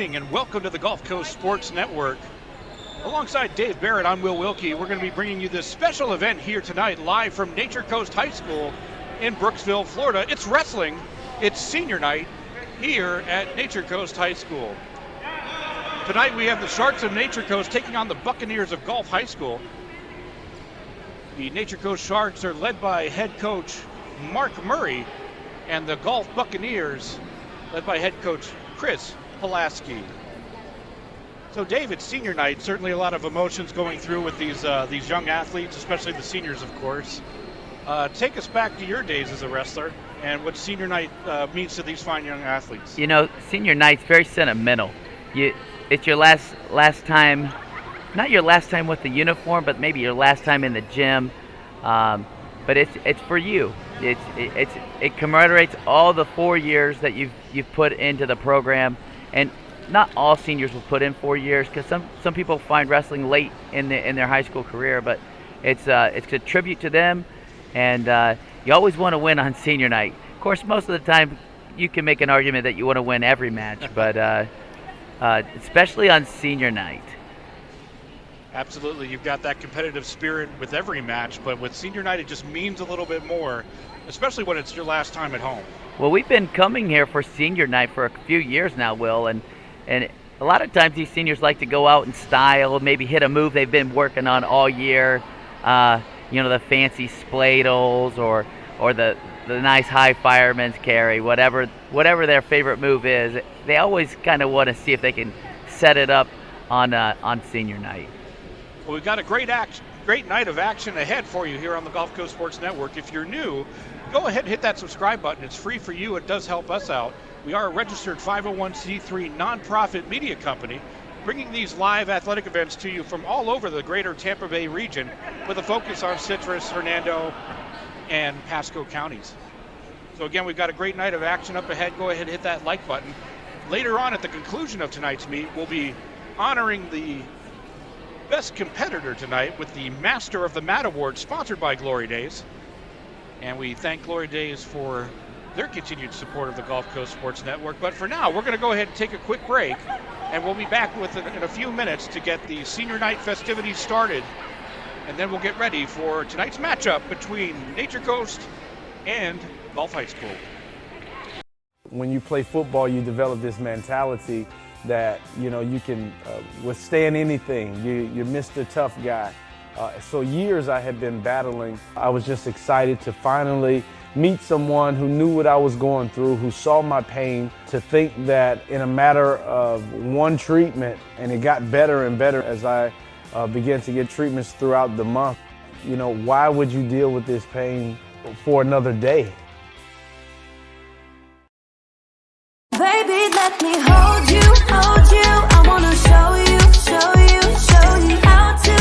evening and welcome to the Gulf Coast Sports Network. Alongside Dave Barrett, I'm Will Wilkie. We're going to be bringing you this special event here tonight live from Nature Coast High School in Brooksville, Florida. It's wrestling. It's senior night here at Nature Coast High School. Tonight we have the Sharks of Nature Coast taking on the Buccaneers of Gulf High School. The Nature Coast Sharks are led by head coach Mark Murray, and the Gulf Buccaneers led by head coach Chris Pulaski. So Dave, it's senior night. Certainly a lot of emotions going through with these young athletes, especially the seniors, of course. Take us back to your days as a wrestler and what senior night means to these fine young athletes. You know, senior night's very sentimental. It's your last time, not your last time with the uniform, but maybe your last time in the gym. But it's for you. It commemorates all the 4 years that you've put into the program, and not all seniors will put in 4 years because some people find wrestling late in their high school career. But it's a tribute to them, and you always want to win on senior night. Of course, most of the time you can make an argument that you want to win every match, but especially on senior night. Absolutely, you've got that competitive spirit with every match, but with senior night it just means a little bit more, especially when it's your last time at home. Well, we've been coming here for senior night for a few years now, Will, and a lot of times these seniors like to go out in style, maybe hit a move they've been working on all year, the fancy spladles or the nice high fireman's carry, whatever their favorite move is. They always kind of want to see if they can set it up on senior night. Well, we've got a great night of action ahead for you here on the Gulf Coast Sports Network. If you're new, go ahead and hit that subscribe button. It's free for you. It does help us out. We are a registered 501c3 nonprofit media company, bringing these live athletic events to you from all over the greater Tampa Bay region with a focus on Citrus, Hernando, and Pasco counties. So again, we've got a great night of action up ahead. Go ahead and hit that like button. Later on at the conclusion of tonight's meet, we'll be honoring the best competitor tonight with the Master of the Mat Award, sponsored by Glory Days. And we thank Glory Days for their continued support of the Gulf Coast Sports Network. But for now, we're going to go ahead and take a quick break, and we'll be back in a few minutes to get the senior night festivities started. And then we'll get ready for tonight's matchup between Nature Coast and Gulf High School. When you play football, you develop this mentality that you can withstand anything. You're Mr. Tough Guy. So years I had been battling. I was just excited to finally meet someone who knew what I was going through, who saw my pain, to think that in a matter of one treatment, and it got better and better as I began to get treatments throughout the month. Why would you deal with this pain for another day? Baby, let me hold you. I wanna show you how to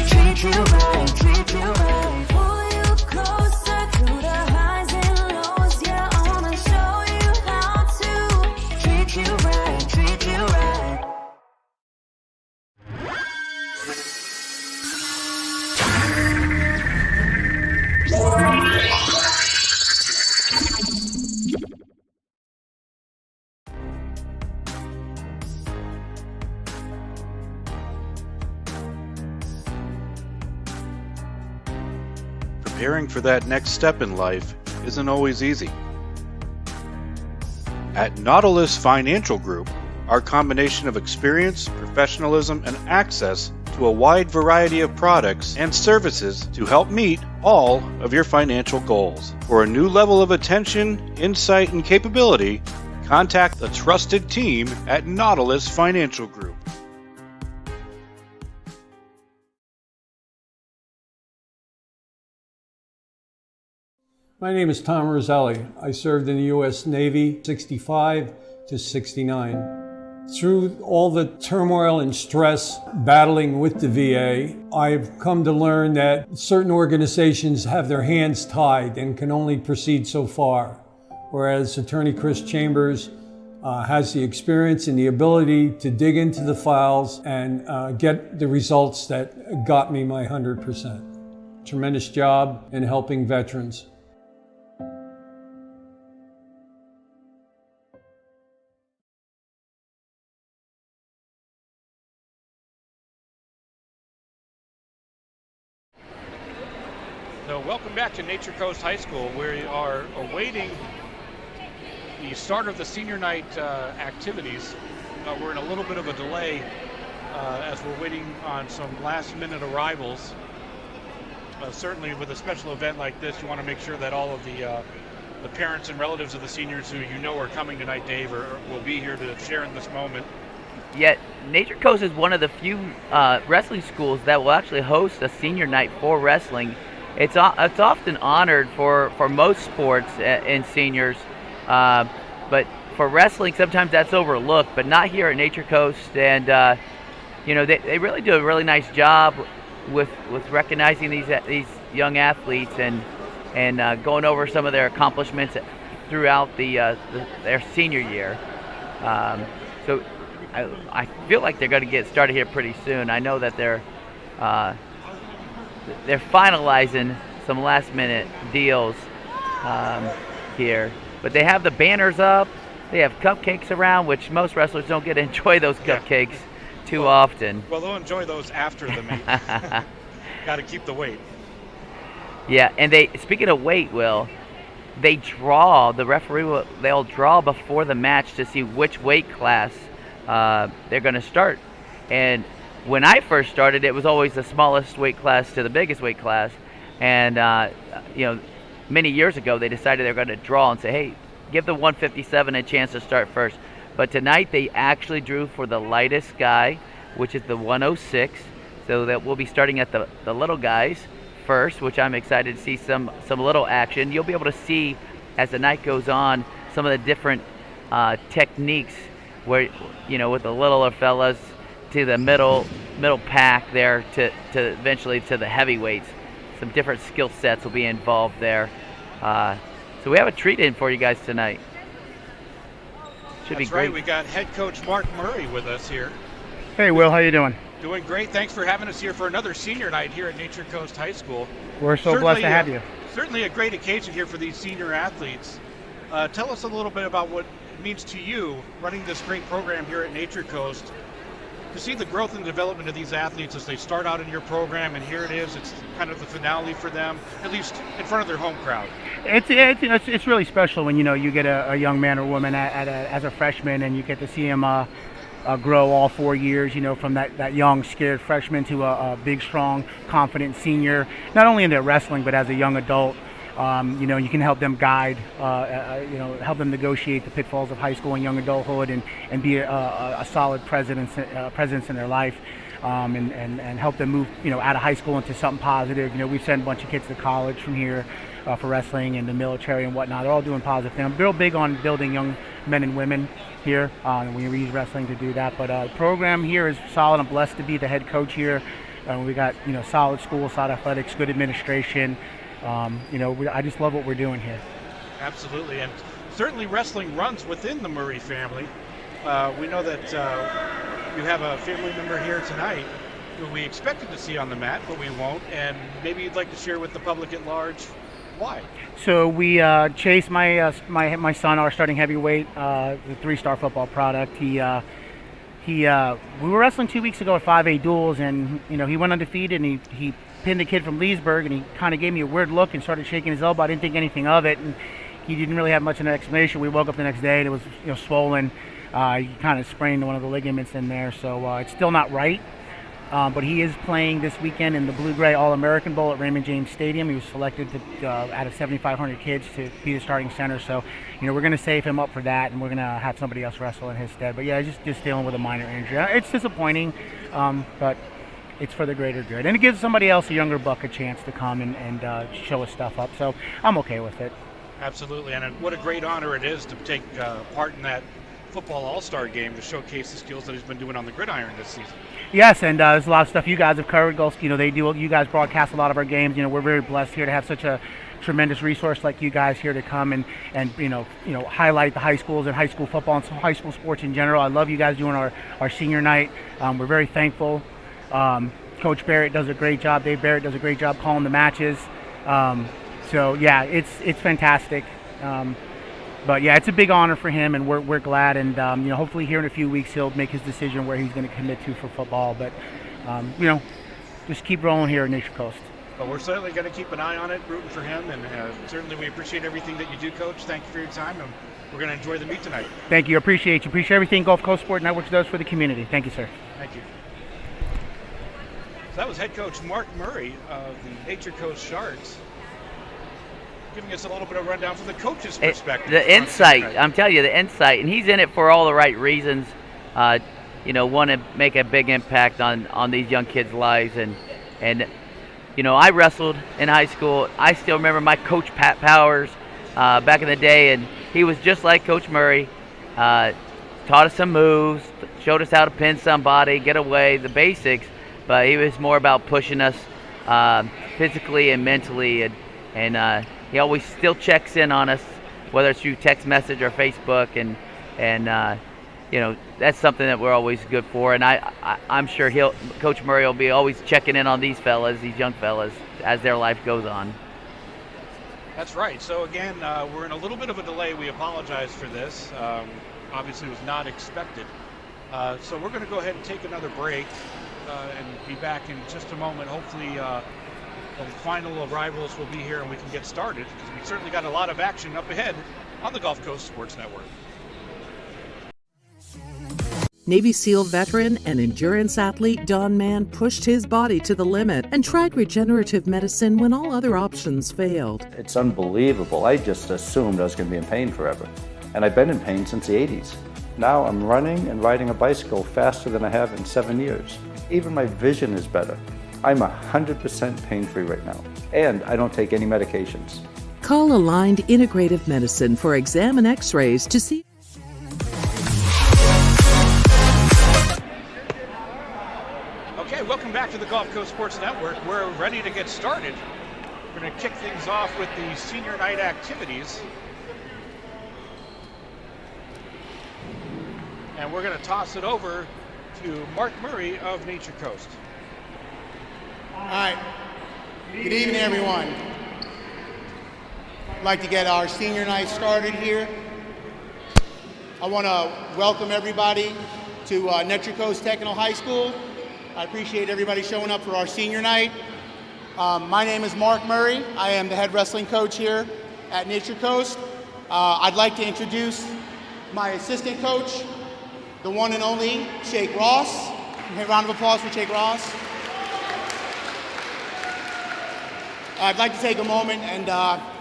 treat you right, pull you closer through the highs and lows. Yeah, I wanna show you how to treat you right. Preparing for that next step in life isn't always easy. At Nautilus Financial Group, our combination of experience, professionalism, and access to a wide variety of products and services to help meet all of your financial goals. For a new level of attention, insight, and capability, contact the trusted team at Nautilus Financial Group. My name is Tom Roselli. I served in the U.S. Navy 65 to 69. Through all the turmoil and stress battling with the VA, I've come to learn that certain organizations have their hands tied and can only proceed so far, whereas Attorney Chris Chambers has the experience and the ability to dig into the files and get the results that got me my 100%. Tremendous job in helping veterans. welcome back to Nature Coast High School. We are awaiting the start of the senior night activities. We're in a little bit of a delay as we're waiting on some last-minute arrivals. Certainly with a special event like this, you want to make sure that all of the parents and relatives of the seniors who you know are coming tonight, Dave, will be here to share in this moment. Yet Nature Coast is one of the few wrestling schools that will actually host a senior night for wrestling. It's often honored for most sports and seniors, but for wrestling sometimes that's overlooked, but not here at Nature Coast. And they really do a really nice job with recognizing these young athletes and going over some of their accomplishments throughout their senior year. So I feel like they're going to get started here pretty soon. I know that they're finalizing some last-minute deals here, but they have the banners up. They have cupcakes around, which most wrestlers don't get to enjoy those cupcakes too often. Well, they'll enjoy those after the meet. Got to keep the weight. Yeah, and speaking of weight, Will, the referee they'll draw before the match to see which weight class they're going to start. And when I first started, it was always the smallest weight class to the biggest weight class. And many years ago, they decided they're going to draw and say, hey, give the 157 a chance to start first. But tonight they actually drew for the lightest guy, which is the 106. So that we'll be starting at the little guys first, which I'm excited to see some little action. You'll be able to see as the night goes on some of the different techniques where, with the littler fellas to the middle pack there to eventually to the heavyweights. Some different skill sets will be involved there. So we have a treat in for you guys tonight. Should be great. Right. We got head coach Mark Murray with us here. Hey, Will, how you doing? Doing great. Thanks for having us here for another senior night here at Nature Coast High School. We're so blessed to have you. Certainly a great occasion here for these senior athletes. Tell us a little bit about what it means to you running this great program here at Nature Coast to see the growth and development of these athletes as they start out in your program, and here it is. It's kind of the finale for them, at least in front of their home crowd. It's really special when you get a young man or woman as a freshman, and you get to see him grow all 4 years. From that young, scared freshman to a big, strong, confident senior. Not only in their wrestling, but as a young adult. You can help them guide, help them negotiate the pitfalls of high school and young adulthood, and be a solid presence in their life, and help them move, out of high school into something positive. We've sent a bunch of kids to college from here for wrestling and the military and whatnot. They're all doing positive things. I'm real big on building young men and women here, and we use wrestling to do that. But the program here is solid. I'm blessed to be the head coach here. We got solid school, solid athletics, good administration. I just love what we're doing here. Absolutely, and certainly wrestling runs within the Murray family. We know that you have a family member here tonight who we expected to see on the mat, but we won't, and maybe you'd like to share with the public at large why. So we Chase, my son, our starting heavyweight, the 3-star football product. We were wrestling 2 weeks ago at 5A duels, and he went undefeated, and he pinned a kid from Leesburg, and he kind of gave me a weird look and started shaking his elbow. I didn't think anything of it, and he didn't really have much of an explanation. We woke up the next day and it was swollen. He kind of sprained one of the ligaments in there, so it's still not right. But he is playing this weekend in the Blue-Gray All-American Bowl at Raymond James Stadium. He was selected out of 7,500 kids to be the starting center. So, we're going to save him up for that, and we're going to have somebody else wrestle in his stead. But yeah, just dealing with a minor injury. It's disappointing, but it's for the greater good. And it gives somebody else, a younger buck, a chance to come and show his stuff up. So I'm okay with it. Absolutely, and what a great honor it is to take part in that football all-star game to showcase the skills that he's been doing on the gridiron this season. Yes, and there's a lot of stuff you guys have covered. You guys broadcast a lot of our games. We're very blessed here to have such a tremendous resource like you guys here to come and highlight the high schools and high school football and some high school sports in general. I love you guys doing our senior night. We're very thankful. Coach Barrett does a great job. Dave Barrett does a great job calling the matches. So yeah, it's fantastic. But yeah, it's a big honor for him, and we're glad. And hopefully here in a few weeks he'll make his decision where he's going to commit to for football. But just keep rolling here at Nature Coast. But we're certainly going to keep an eye on it, rooting for him, and certainly we appreciate everything that you do, Coach. Thank you for your time, and we're going to enjoy the meet tonight. Thank you. Appreciate you. Appreciate everything Gulf Coast Sport Network does for the community. Thank you, sir. Thank you. So that was head coach Mark Murray of the Nature Coast Sharks, giving us a little bit of rundown from the coach's perspective. The insight, I'm telling you, the insight, and he's in it for all the right reasons. Want to make a big impact on these young kids' lives, and I wrestled in high school. I still remember my coach Pat Powers back in the day, and he was just like Coach Murray. Taught us some moves, showed us how to pin somebody, get away, the basics. But he was more about pushing us physically and mentally, and he always still checks in on us, whether it's through text message or Facebook, and that's something that we're always good for. And I'm sure Coach Murray will be always checking in on these young fellas, as their life goes on. That's right. So again, we're in a little bit of a delay. We apologize for this. Obviously, it was not expected. So we're going to go ahead and take another break and be back in just a moment. Hopefully, the final arrivals will be here and we can get started, because we certainly got a lot of action up ahead on the Gulf Coast Sports Network. Navy SEAL veteran and endurance athlete Don Mann pushed his body to the limit and tried regenerative medicine when all other options failed. It's unbelievable. I just assumed I was going to be in pain forever. And I've been in pain since the 80s. Now I'm running and riding a bicycle faster than I have in 7 years. Even my vision is better. I'm 100% pain-free right now. And I don't take any medications. Call Aligned Integrative Medicine for exam and x-rays to see. Okay, welcome back to the Gulf Coast Sports Network. We're ready to get started. We're going to kick things off with the senior night activities. And we're going to toss it over to Mark Murray of Nature Coast. All right. Good evening, everyone. I'd like to get our senior night started here. I want to welcome everybody to Nature Coast Technical High School. I appreciate everybody showing up for our senior night. My name is Mark Murray. I am the head wrestling coach here at Nature Coast. I'd like to introduce my assistant coach, the one and only Shake Ross. A round of applause for Shake Ross. I'd like to take a moment and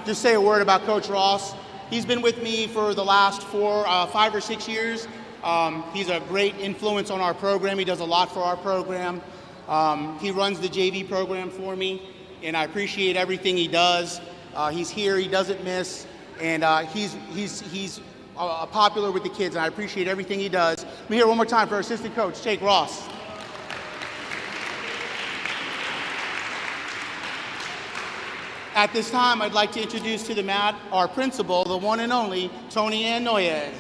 just say a word about Coach Ross. He's been with me for the last 5 or 6 years. He's a great influence on our program. He does a lot for our program. He runs the JV program for me, and I appreciate everything he does. He's here, he doesn't miss, and he's popular with the kids, and I appreciate everything he does. Let me hear one more time for our assistant coach, Shake Ross. At this time, I'd like to introduce to the mat our principal, the one and only Tony Ann Noyes.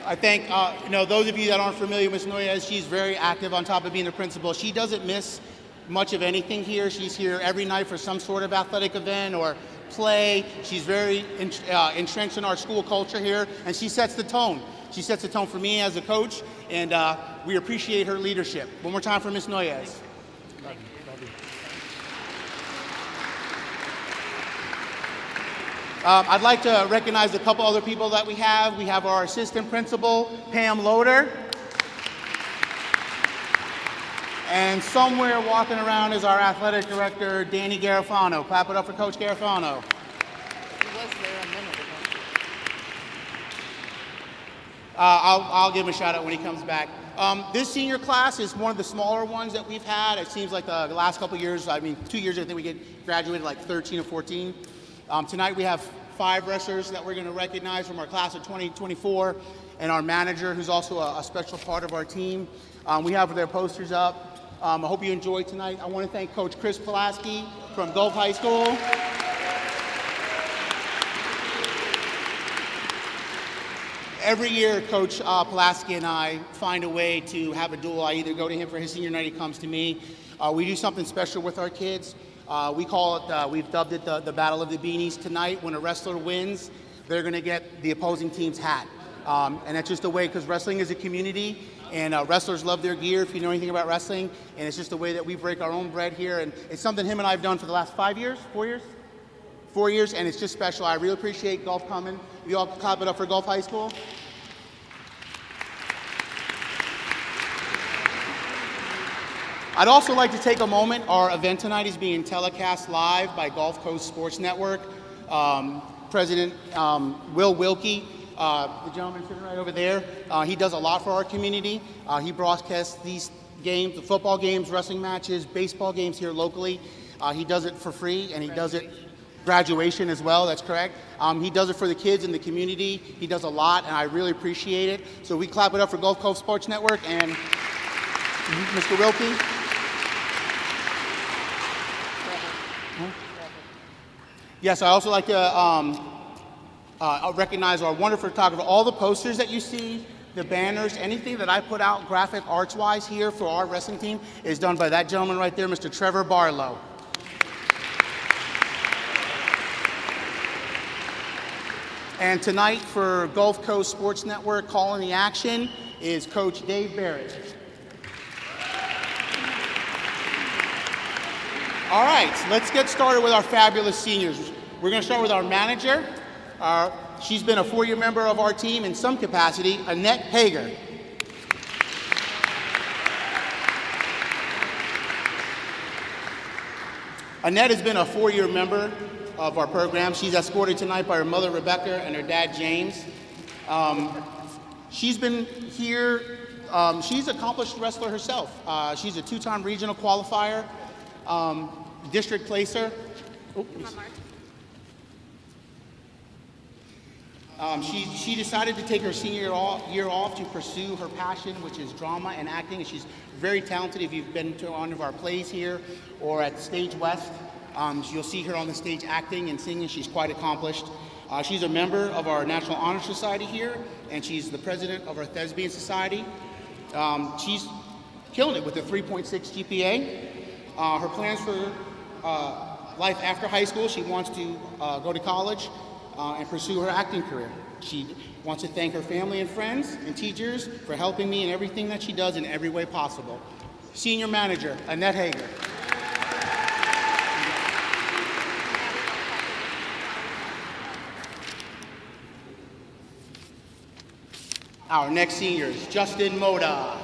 I think, those of you that aren't familiar with Ms. Noyes, she's very active on top of being the principal. She doesn't miss much of anything here. She's here every night for some sort of athletic event or play. She's very entrenched in our school culture here, and she sets the tone. She sets the tone for me as a coach, and we appreciate her leadership. One more time for Ms. Noyes. I'd like to recognize a couple other people that we have. We have our assistant principal, Pam Loader. And somewhere walking around is our athletic director, Danny Garofano. Clap it up for Coach Garofano. He was there a minute ago. I'll give him a shout out when he comes back. This senior class is one of the smaller ones that we've had. It seems like the last couple of years, 2 years, I think we graduated like 13 or 14. Tonight we have 5 wrestlers that we're going to recognize from our class of 2024, and our manager, who's also a special part of our team. We have their posters up. I hope you enjoyed tonight. I want to thank Coach Chris Pulaski from Gulf High School. Every year, Coach Pulaski and I find a way to have a duel. I either go to him for his senior night, he comes to me. We do something special with our kids. We call it, we've dubbed it the Battle of the Beanies. Tonight, when a wrestler wins, they're going to get the opposing team's hat. And that's just a way, because wrestling is a community, and wrestlers love their gear if you know anything about wrestling, and it's just the way that we break our own bread here, and it's something him and I have done for the last 4 years, and it's just special. I really appreciate Golf coming. You all clap it up for Golf High School. I'd also like to take a moment. Our event tonight is being telecast live by Gulf Coast Sports Network. President Will Wilkie, the gentleman sitting right over there, he does a lot for our community. He broadcasts these games, the football games, wrestling matches, baseball games here locally. He does it for free, and he does it graduation as well, that's correct. He does it for the kids in the community. He does a lot, and I really appreciate it. So we clap it up for Gulf Coast Sports Network and Mr. Wilkie. Yes, I also like to recognize our wonderful photographer. All the posters that you see, the banners, anything that I put out graphic arts-wise here for our wrestling team is done by that gentleman right there, Mr. Trevor Barlow. And tonight for Gulf Coast Sports Network, calling the action is Coach Dave Barrett. All right, let's get started with our fabulous seniors. We're going to start with our manager. She's been a 4-year member of our team in some capacity, Annette Hager. Annette has been a 4-year member of our program. She's escorted tonight by her mother, Rebecca, and her dad, James. She's been here. She's an accomplished wrestler herself. She's a 2-time regional qualifier. District placer. She decided to take her senior year off to pursue her passion, which is drama and acting. And she's very talented. If you've been to one of our plays here or at Stage West, you'll see her on the stage acting and singing. She's quite accomplished. She's a member of our National Honor Society here, and she's the president of our Thespian Society. She's killing it with a 3.6 GPA. Her plans for life after high school, she wants to go to college and pursue her acting career. She wants to thank her family and friends and teachers for helping me in everything that she does in every way possible. Senior Manager, Annette Hager. Our next senior is Justin Moda.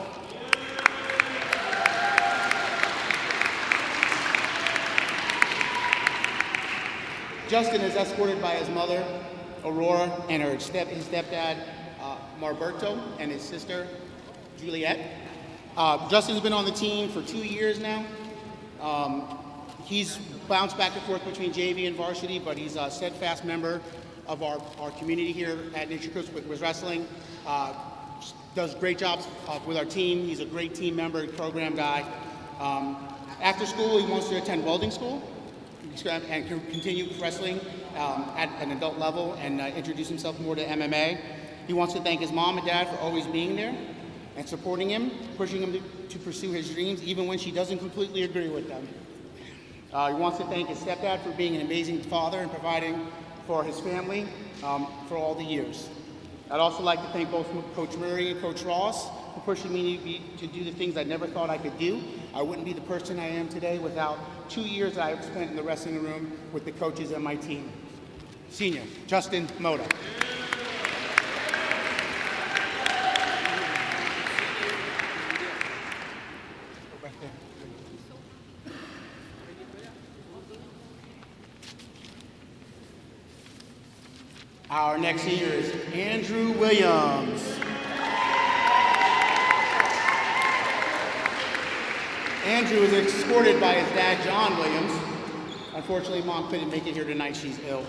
Justin is escorted by his mother, Aurora, and his stepdad, Marberto, and his sister, Juliet. Justin's been on the team for 2 years now. He's bounced back and forth between JV and varsity, but he's a steadfast member of our community here at Nature Coast with wrestling. Does great jobs with our team. He's a great team member and program guy. After school, he wants to attend welding school and continue wrestling at an adult level and introduce himself more to MMA. He wants to thank his mom and dad for always being there and supporting him, pushing him to pursue his dreams even when she doesn't completely agree with them. He wants to thank his stepdad for being an amazing father and providing for his family for all the years. I'd also like to thank both Coach Murray and Coach Ross for pushing me to do the things I never thought I could do. I wouldn't be the person I am today without 2 years that I've spent in the wrestling room with the coaches and my team. Senior, Justin Moda. Our next senior is Andrew Williams. Andrew is escorted by his dad, John Williams. Unfortunately, Mom couldn't make it here tonight. She's ill.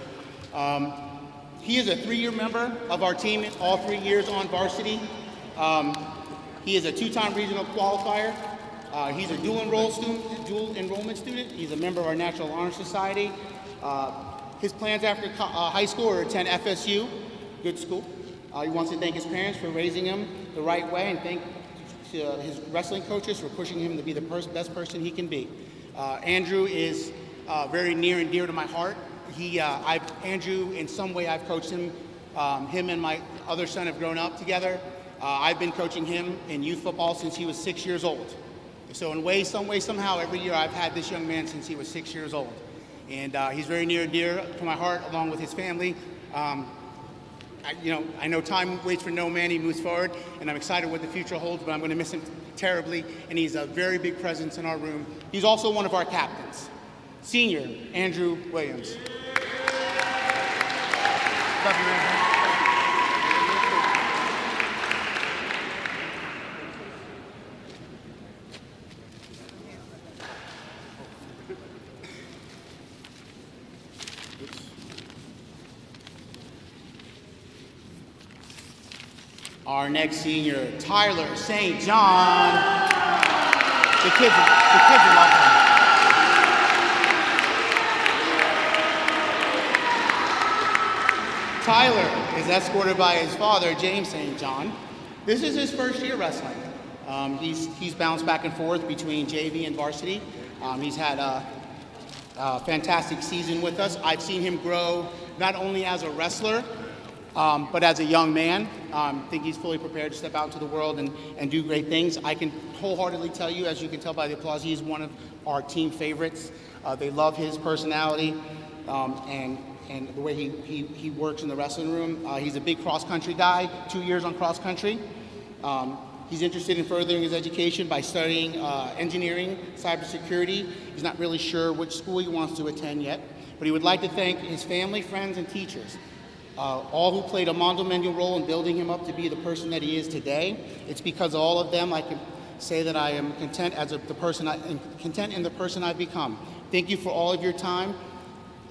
He is a 3-year member of our team, all 3 years on varsity. He is a 2-time regional qualifier. He's a dual enrollment student. He's a member of our National Honor Society. His plans after high school are to attend FSU, good school. He wants to thank his parents for raising him the right way and thank his wrestling coaches for pushing him to be the best person he can be. Andrew is very near and dear to my heart. Andrew, in some way, I've coached him. Him and my other son have grown up together. I've been coaching him in youth football since he was 6 years old. So in some way, somehow, every year I've had this young man since he was 6 years old. And he's very near and dear to my heart, along with his family. I know time waits for no man, he moves forward, and I'm excited what the future holds, but I'm going to miss him terribly, and he's a very big presence in our room. He's also one of our captains, senior Andrew Williams. Love you, Andrew. Our next senior, Tyler St. John. The kids love him. Tyler is escorted by his father, James St. John. This is his first year wrestling. He's bounced back and forth between JV and varsity. He's had a fantastic season with us. I've seen him grow not only as a wrestler, but as a young man. I think he's fully prepared to step out into the world and do great things. I can wholeheartedly tell you, as you can tell by the applause, he's one of our team favorites. They love his personality and the way he works in the wrestling room. He's a big cross-country guy, 2 years on cross-country. He's interested in furthering his education by studying engineering, cybersecurity. He's not really sure which school he wants to attend yet, but he would like to thank his family, friends, and teachers, all who played a monumental role in building him up to be the person that he is today. It's because of all of them I can say that I am content content in the person I've become. Thank you for all of your time,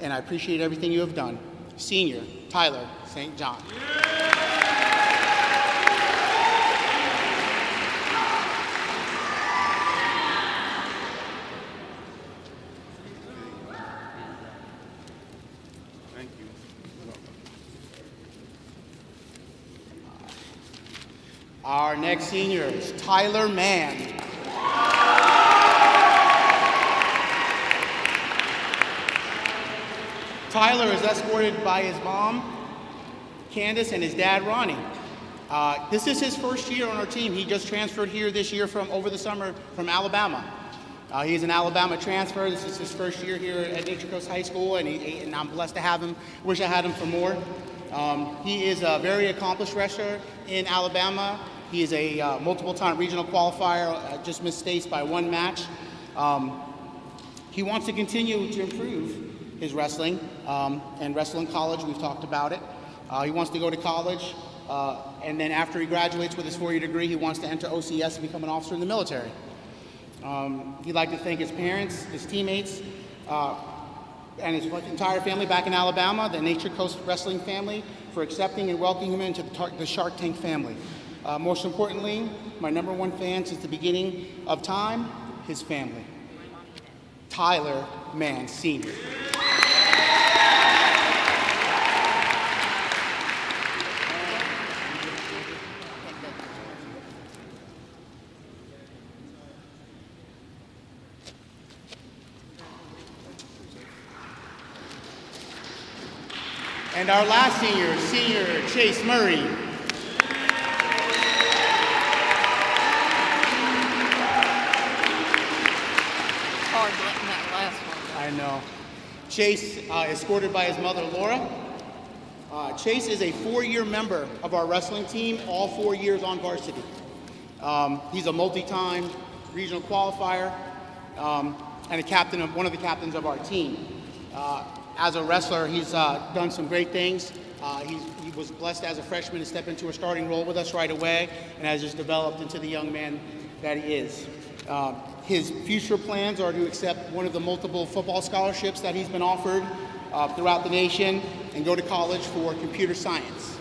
and I appreciate everything you have done. Senior Tyler St. John. Our next senior is Tyler Mann. Tyler is escorted by his mom, Candace, and his dad, Ronnie. This is his first year on our team. He just transferred here this year over the summer from Alabama. He's an Alabama transfer. This is his first year here at Nature Coast High School, and I'm blessed to have him. Wish I had him for more. He is a very accomplished wrestler in Alabama. He is a multiple-time regional qualifier, just missed states by one match. He wants to continue to improve his wrestling and wrestle in college. We've talked about it. He wants to go to college, and then after he graduates with his 4-year degree, he wants to enter OCS and become an officer in the military. He'd like to thank his parents, his teammates, and his entire family back in Alabama, the Nature Coast Wrestling family, for accepting and welcoming him into the Shark Tank family. Most importantly, my #1 fan since the beginning of time, his family. Tyler Mann, Sr. And our last senior Chase Murray. Hard letting that last one. I know. Chase is escorted by his mother, Laura. Chase is a 4-year member of our wrestling team, all 4 years on varsity. He's a multi-time regional qualifier and one of the captains of our team. As a wrestler, he's done some great things. He was blessed as a freshman to step into a starting role with us right away and has just developed into the young man that he is. His future plans are to accept one of the multiple football scholarships that he's been offered throughout the nation and go to college for computer science.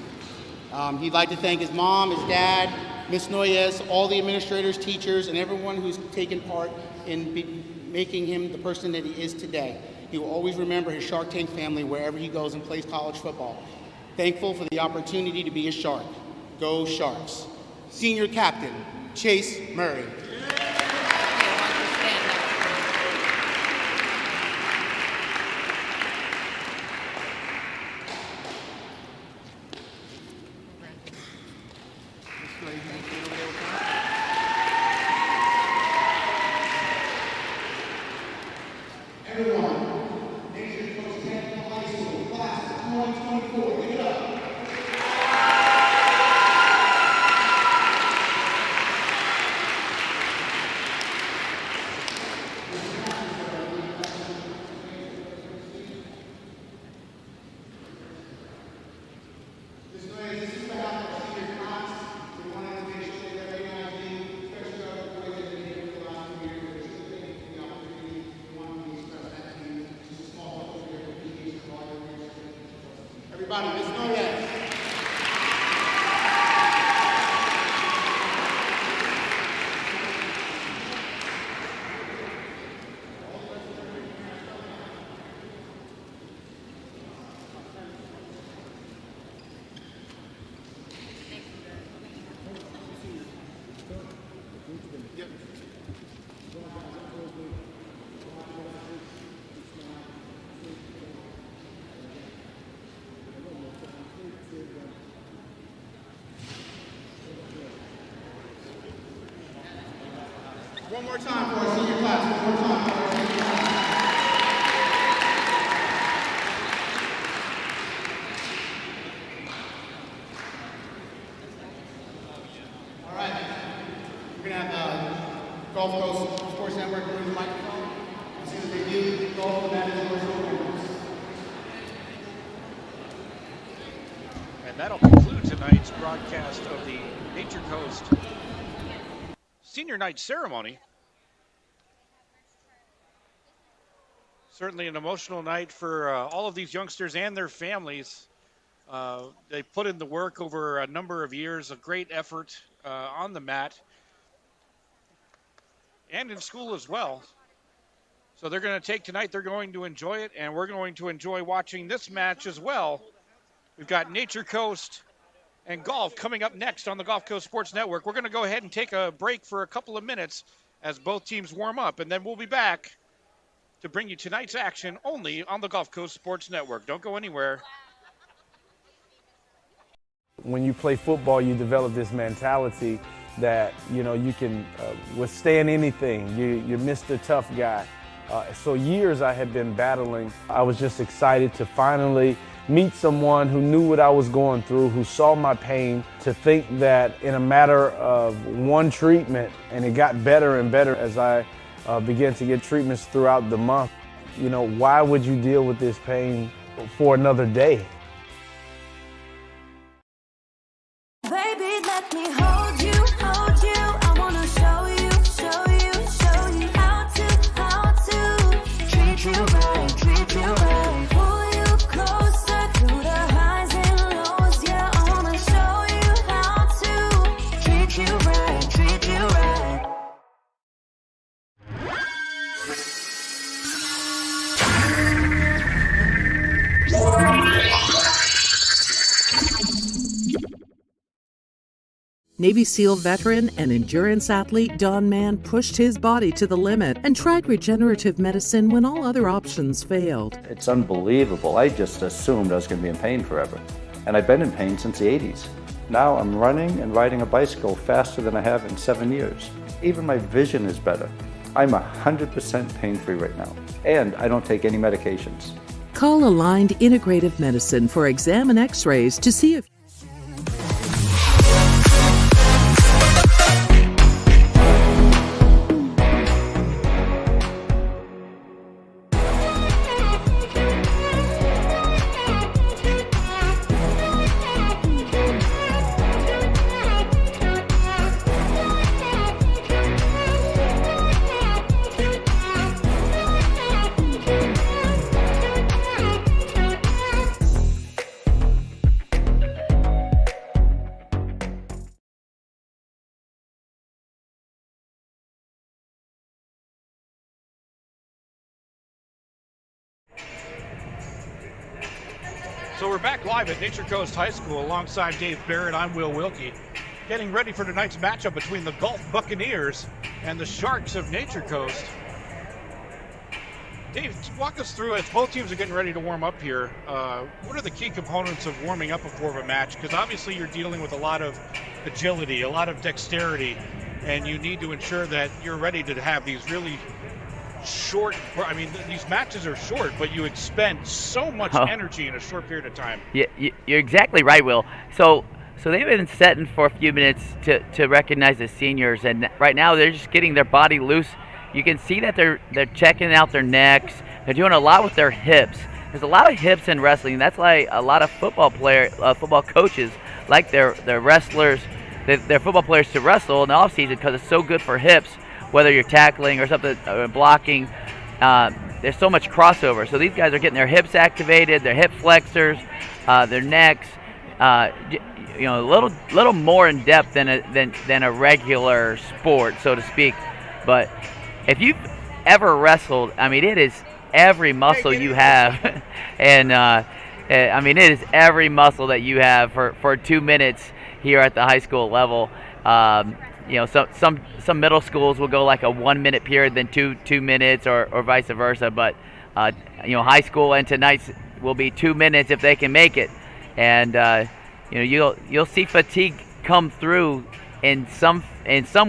He'd like to thank his mom, his dad, Miss Noyes, all the administrators, teachers, and everyone who's taken part in making him the person that he is today. He will always remember his Shark Tank family wherever he goes and plays college football. Thankful for the opportunity to be a Shark. Go Sharks. Senior Captain, Chase Murray. Everybody, Ms. Noyes. One more time for our senior class. One more time for our senior class. All right. We're going to have the Gulf Coast Sports Network bring the microphone. As soon as they do, golf and that is yours. And that'll conclude tonight's broadcast of the Nature Coast Senior Night Ceremony. Certainly an emotional night for all of these youngsters and their families. They put in the work over a number of years, a great effort on the mat and in school as well. So they're going to take tonight, they're going to enjoy it, and we're going to enjoy watching this match as well. We've got Nature Coast and golf coming up next on the Gulf Coast Sports Network. We're going to go ahead and take a break for a couple of minutes as both teams warm up, and then we'll be back to bring you tonight's action only on the Gulf Coast Sports Network. Don't go anywhere. When you play football, you develop this mentality that, you know, you can withstand anything. You're Mr. Tough Guy. So years I had been battling. I was just excited to finally meet someone who knew what I was going through, who saw my pain, to think that in a matter of one treatment, and it got better and better as I began to get treatments throughout the month. You know, why would you deal with this pain for another day? Baby, let me hold you, hold you. I wanna show you, show you, show you how to treat you right, treat you right. Pull you closer through the highs and lows. Yeah, I wanna show you how to treat you right, treat you right. Navy SEAL veteran and endurance athlete Don Mann pushed his body to the limit and tried regenerative medicine when all other options failed. It's unbelievable. I just assumed I was going to be in pain forever. And I've been in pain since the 80s. Now I'm running and riding a bicycle faster than I have in 7 years. Even my vision is better. I'm 100% pain-free right now. And I don't take any medications. Call Aligned Integrative Medicine for exam and x-rays to see if So we're back live at Nature Coast High School alongside Dave Barrett. I'm Will Wilkie. Getting ready for tonight's matchup between the Gulf Buccaneers and the Sharks of Nature Coast. Dave, walk us through, as both teams are getting ready to warm up here, what are the key components of warming up before a match? Because obviously you're dealing with a lot of agility, a lot of dexterity, and you need to ensure that you're ready to have these really short. I mean, these matches are short, but you expend so much energy in a short period of time. Yeah, you're exactly right, Will. So they've been setting for a few minutes to recognize the seniors, and right now they're just getting their body loose. You can see that they're checking out their necks. They're doing a lot with their hips. There's a lot of hips in wrestling. That's why a lot of football coaches like their wrestlers, their football players to wrestle in the off season because it's so good for hips. Whether you're tackling or something, blocking, there's so much crossover. So these guys are getting their hips activated, their hip flexors, their necks. A little more in depth than a regular sport, so to speak. But if you've ever wrestled, I mean, it is every muscle you have, and I mean, it is every muscle that you have for 2 minutes here at the high school level. Some middle schools will go like a 1 minute period, then two minutes, or vice versa. But high school and tonight's will be 2 minutes if they can make it, and you'll see fatigue come through in some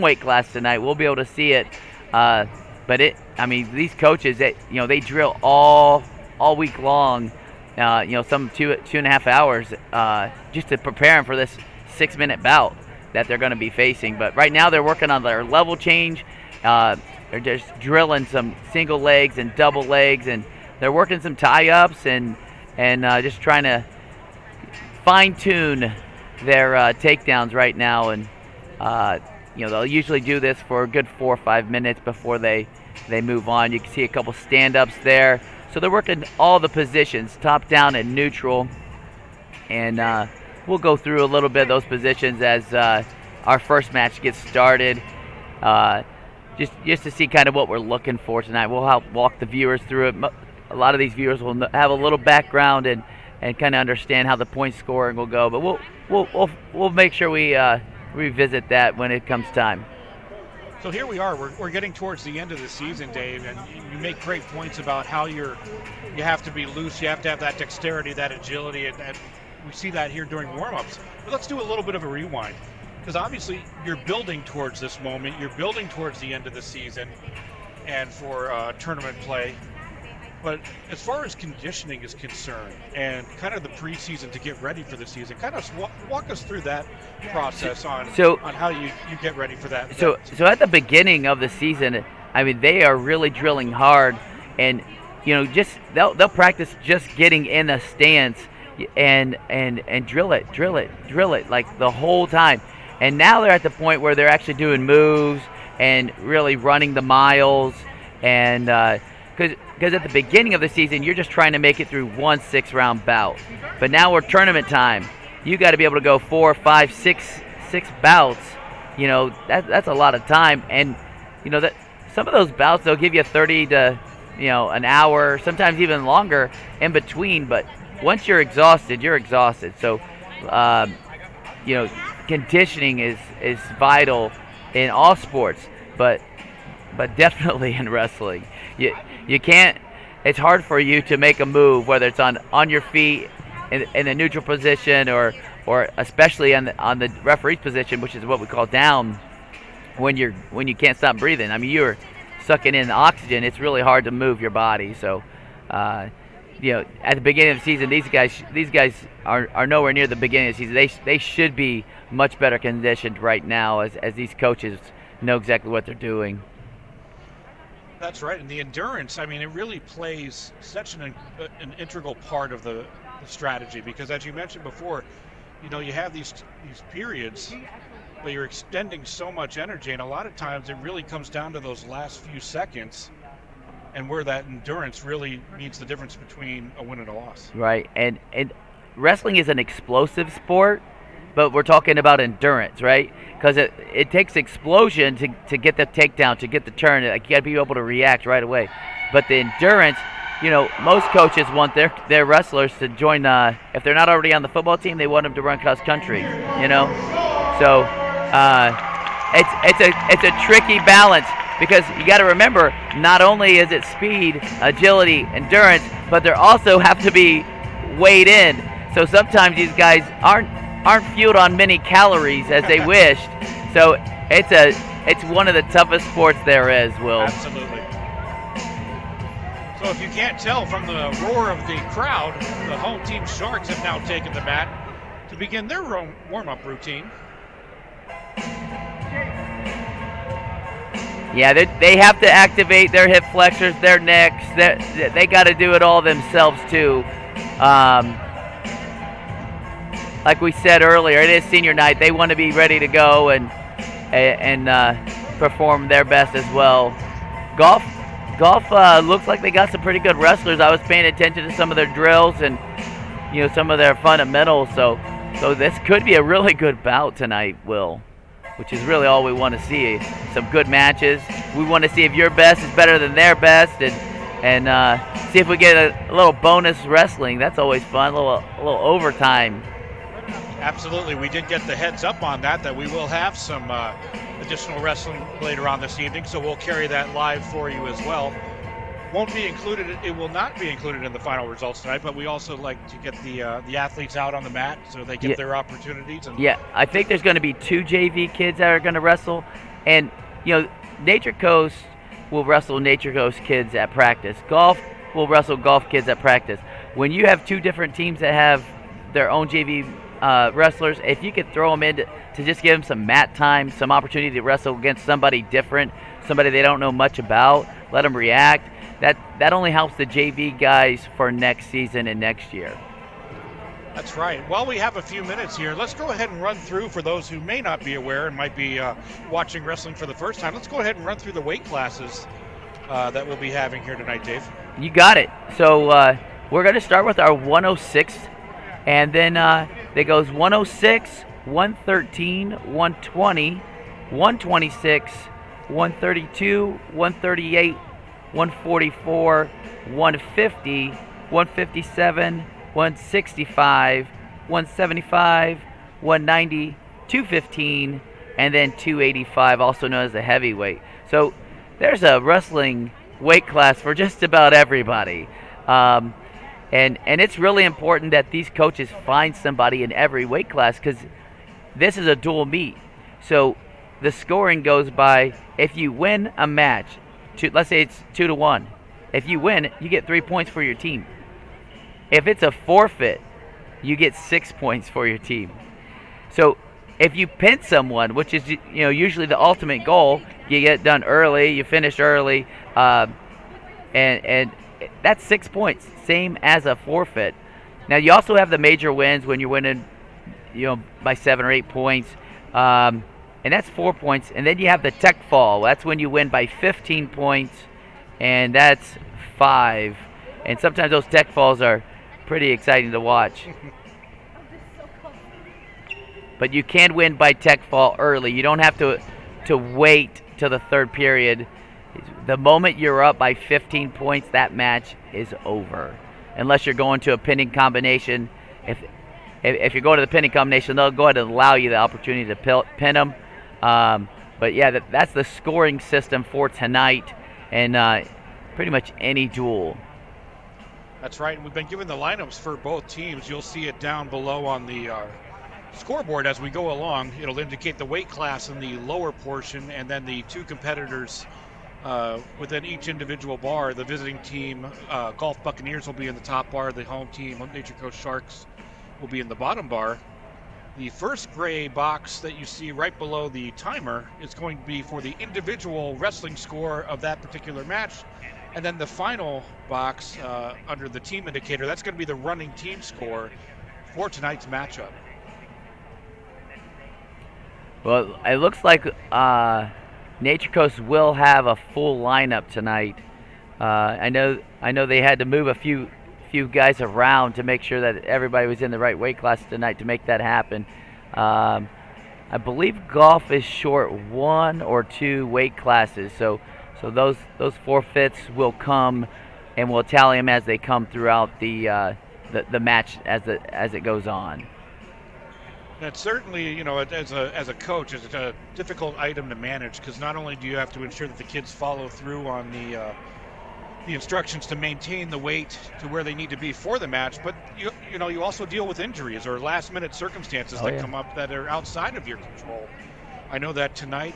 weight class tonight. We'll be able to see it, but these coaches they drill all week long, some 2.5 hours just to prepare them for this 6 minute bout that they're going to be facing. But right now they're working on their level change. They're just drilling some single legs and double legs, and they're working some tie-ups and just trying to fine-tune their takedowns right now. And they'll usually do this for a good 4 or 5 minutes before they move on. You can see a couple stand-ups there. So they're working all the positions, top, down, and neutral. And we'll go through a little bit of those positions as our first match gets started, just to see kind of what we're looking for tonight. We'll help walk the viewers through it. A lot of these viewers will have a little background and kind of understand how the point scoring will go. But we'll make sure we revisit that when it comes time. So here we are. We're getting towards the end of the season, Dave, and you make great points about how you have to be loose. You have to have that dexterity, that agility, and we see that here during warm-ups. But let's do a little bit of a rewind, because obviously you're building towards this moment. You're building towards the end of the season and for tournament play. But as far as conditioning is concerned and kind of the preseason to get ready for the season, kind of walk us through that process on how you get ready for that. So at the beginning of the season, I mean, they are really drilling hard, and just they'll practice just getting in a stance and drill it like the whole time. And now they're at the point where they're actually doing moves and really running the miles, and because at the beginning of the season you're just trying to make it through one 6-round bout, but now we're tournament time. You got to be able to go 4, 5, 6 bouts. That's a lot of time, and that some of those bouts they'll give you 30 to an hour, sometimes even longer in between. But once you're exhausted, you're exhausted. So conditioning is vital in all sports, but definitely in wrestling. You can't. It's hard for you to make a move, whether it's on your feet in a neutral position or especially on the referee's position, which is what we call down, when you can't stop breathing. I mean, you're sucking in the oxygen. It's really hard to move your body. So at the beginning of the season, these guys are nowhere near the beginning of the season. They should be much better conditioned right now as these coaches know exactly what they're doing. That's right, and the endurance, I mean, it really plays such an integral part of the strategy, because as you mentioned before, you have these periods where you're extending so much energy, and a lot of times it really comes down to those last few seconds and where that endurance really means the difference between a win and a loss. Right, and wrestling is an explosive sport, but we're talking about endurance, right? Because it takes explosion to get the takedown, to get the turn. Like, you got to be able to react right away. But the endurance, most coaches want their wrestlers to join. If they're not already on the football team, they want them to run cross country. So it's a tricky balance, because you got to remember, not only is it speed, agility, endurance, but they also have to be weighed in. So sometimes these guys aren't fueled on many calories as they wished. So it's one of the toughest sports there is, Will. Absolutely. So if you can't tell from the roar of the crowd, the home team Sharks have now taken the mat to begin their warm-up routine. Yeah, they have to activate their hip flexors, their necks. They got to do it all themselves too. Like we said earlier, it is senior night. They want to be ready to go and perform their best as well. Golf looks like they got some pretty good wrestlers. I was paying attention to some of their drills and some of their fundamentals. So this could be a really good bout tonight, Will, which is really all we want to see. Some good matches. We want to see if your best is better than their best, and see if we get a little bonus wrestling. That's always fun. A little overtime. Absolutely. We did get the heads up on that we will have some additional wrestling later on this evening, so we'll carry that live for you as well. It will not be included in the final results tonight, but we also like to get the athletes out on the mat so they get their opportunities. Yeah, I think there's going to be 2 JV kids that are going to wrestle, and Nature Coast will wrestle Nature Coast kids at practice. Golf will wrestle golf kids at practice. When you have 2 different teams that have their own JV wrestlers, if you could throw them in to just give them some mat time, some opportunity to wrestle against somebody different, somebody they don't know much about, let them react. That only helps the JV guys for next season and next year. That's right. While we have a few minutes here, let's go ahead and run through, for those who may not be aware and might be watching wrestling for the first time, let's go ahead and run through the weight classes that we'll be having here tonight, Dave. You got it. So we're going to start with our 106, and then it goes 106, 113, 120, 126, 132, 138, 144, 150, 157, 165, 175, 190, 215, and then 285, also known as the heavyweight. So there's a wrestling weight class for just about everybody. And it's really important that these coaches find somebody in every weight class, because this is a dual meet. So the scoring goes by, if you win a match, let's say it's 2-1. If you win, you get 3 points for your team. If it's a forfeit, you get 6 points for your team. So if you pin someone, which is usually the ultimate goal, you get it done early, you finish early, and that's 6 points, same as a forfeit. Now you also have the major wins when you're winning, by 7 or 8 points. And that's 4 points. And then you have the tech fall. That's when you win by 15 points, and that's 5. And sometimes those tech falls are pretty exciting to watch. But you can win by tech fall early. You don't have to wait till the third period. The moment you're up by 15 points, that match is over. Unless you're going to a pinning combination. If you're going to the pinning combination, they'll go ahead and allow you the opportunity to pin them. But yeah, that's the scoring system for tonight, and pretty much any duel. That's right. And we've been given the lineups for both teams. You'll see it down below on the scoreboard as we go along. It'll indicate the weight class in the lower portion, and then the 2 competitors within each individual bar. The visiting team, Golf Buccaneers, will be in the top bar. The home team, Nature Coast Sharks, will be in the bottom bar. The first gray box that you see right below the timer is going to be for the individual wrestling score of that particular match. And then the final box under the team indicator, that's going to be the running team score for tonight's matchup. Well, it looks like Nature Coast will have a full lineup tonight. I know they had to move a few guys around to make sure that everybody was in the right weight class tonight to make that happen. I believe golf is short 1 or 2 weight classes, so those forfeits will come, and we'll tally them as they come throughout the match as it goes on. And certainly, as a coach, it's a difficult item to manage, because not only do you have to ensure that the kids follow through on the instructions to maintain the weight to where they need to be for the match, but you also deal with injuries or last minute circumstances come up that are outside of your control. I know that tonight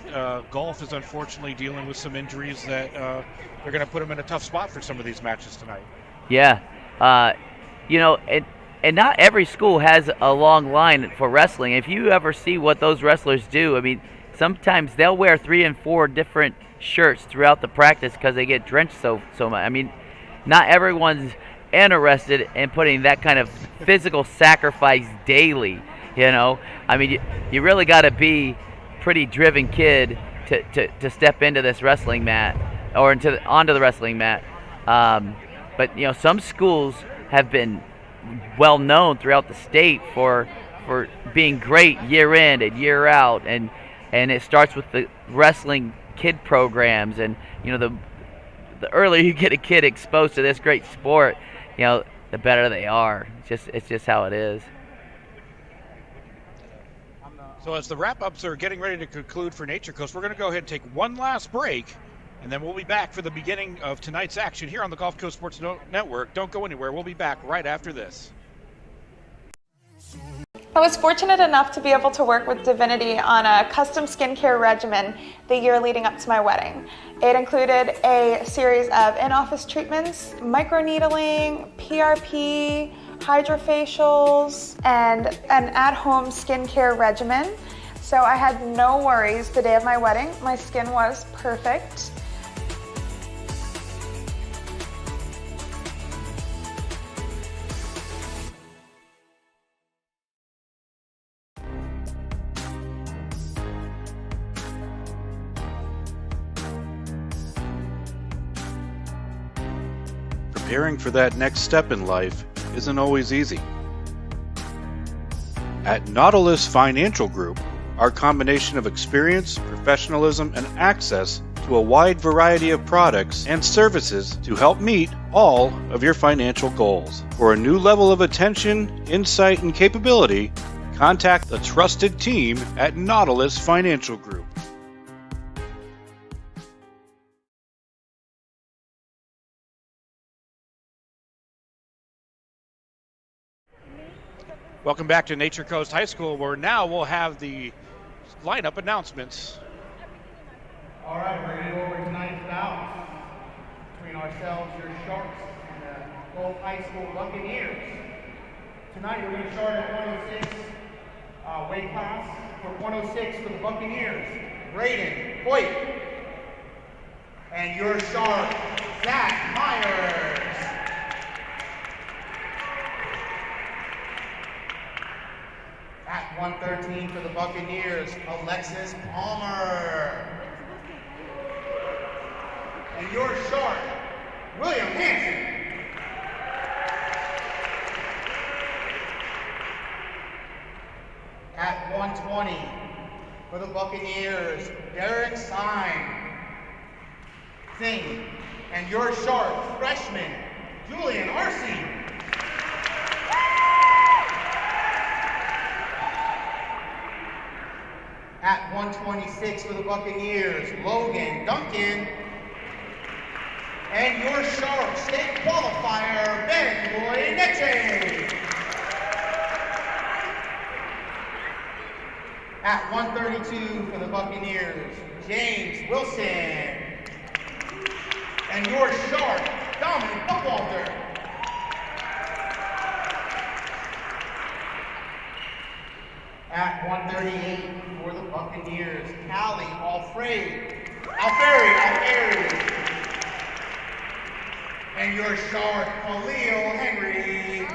golf is unfortunately dealing with some injuries that they're going to put them in a tough spot for some of these matches tonight. Yeah. And not every school has a long line for wrestling. If you ever see what those wrestlers do, I mean, sometimes they'll wear 3 and 4 different shirts throughout the practice because they get drenched so much. I mean, not everyone's interested in putting that kind of physical sacrifice daily. I mean, you really got to be pretty driven kid to step into this wrestling mat or onto the wrestling mat. But some schools have been well known throughout the state for being great year in and year out, and it starts with the wrestling kid programs, and the earlier you get a kid exposed to this great sport, the better they are. It's just how it is. So as the wrap-ups are getting ready to conclude for Nature Coast, we're going to go ahead and take one last break, and then we'll be back for the beginning of tonight's action here on the Gulf Coast Sports Network. Don't go anywhere. We'll be back right after this. I was fortunate enough to be able to work with Divinity on a custom skincare regimen the year leading up to my wedding. It included a series of in-office treatments, microneedling, PRP, hydrofacials, and an at-home skincare regimen. So I had no worries the day of my wedding. My skin was perfect. Preparing for that next step in life isn't always easy. At Nautilus Financial Group, our combination of experience, professionalism, and access to a wide variety of products and services to help meet all of your financial goals. For a new level of attention, insight, and capability, contact the trusted team at Nautilus Financial Group. Welcome back to Nature Coast High School, where now we'll have the lineup announcements. All right, we're going to go over tonight's bout between ourselves, your Sharks, and the Gulf High School Buccaneers. Tonight we're going to start at 106 weight class. For 106 for the Buccaneers, Braden Hoyt. And your Shark, Zach Myers. At 113 for the Buccaneers, Alexis Palmer. And your Shark, William Hansen. At 120 for the Buccaneers, Derek Singh. And your Shark, freshman, Julian Arce. At 126 for the Buccaneers, Logan Duncan. And your Shark state qualifier, Ben Boy-Neche. At 132 for the Buccaneers, James Wilson. And your Shark, Dominic Buckwalter. At 138 for the Buccaneers, Callie Alferi. And your Shark, Khalil Henry.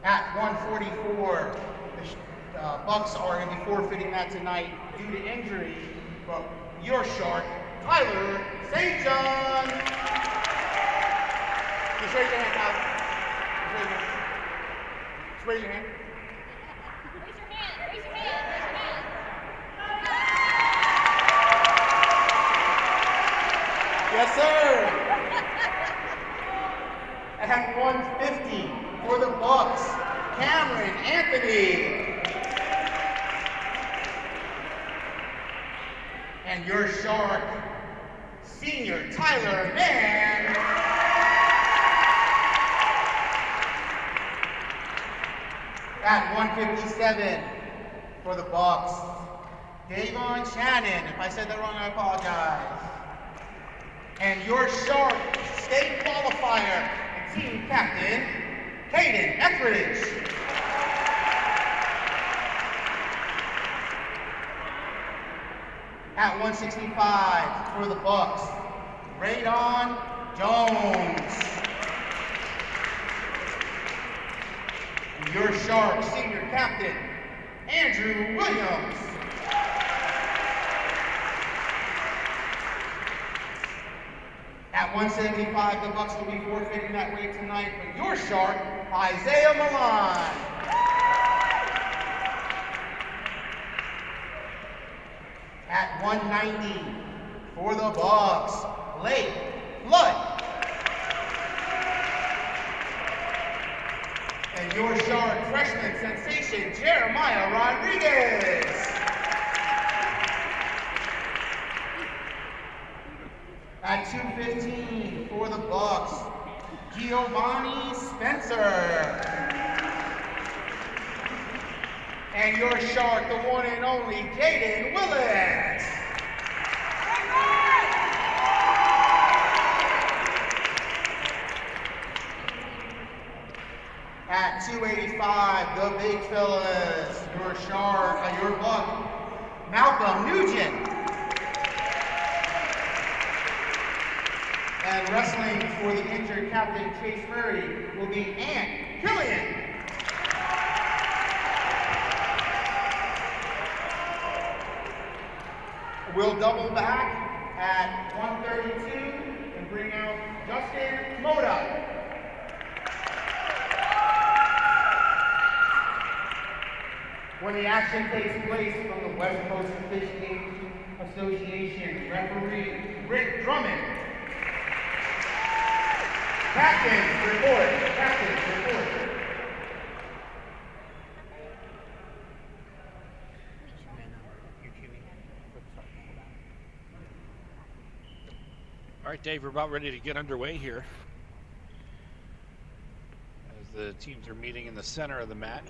At 144, the Bucks are going to be forfeiting that tonight due to injury. But your Shark, Tyler St. John. Just raise your hand, Tyler. Just raise your hand. Raise your hand. Yes, sir. At 150 for the Bucks, Cameron Anthony. And your Shark, senior Tyler Mann. At 157 for the Bucks, Davon Shannon. If I said that wrong, I apologize. And your Shark state qualifier and team captain, Caden Etheridge. At 165 for the Bucks, Radon Jones. And your Shark senior captain, Andrew Williams. At 175, the Bucks will be forfeiting that weight tonight, but your Shark, Isaiah Milan. At 190 for the Bucks, Blake Flood. And your Shark freshman sensation, Jeremiah Rodriguez. At 215 for the Bucks, Giovanni Spencer. And your Shark, the one and only Jaden Willis. At 285, the big fellas, your Shark, your Buck, Malcolm Nugent. And wrestling for the injured captain, Chase Murray, will be Ant Killian. We'll double back at 132 and bring out Justin Moda. When the action takes place from the West Coast Fishing Association, referee Rick Drummond. Captains report. Captains report. All right, Dave, we're about ready to get underway here as the teams are meeting in the center of the mat.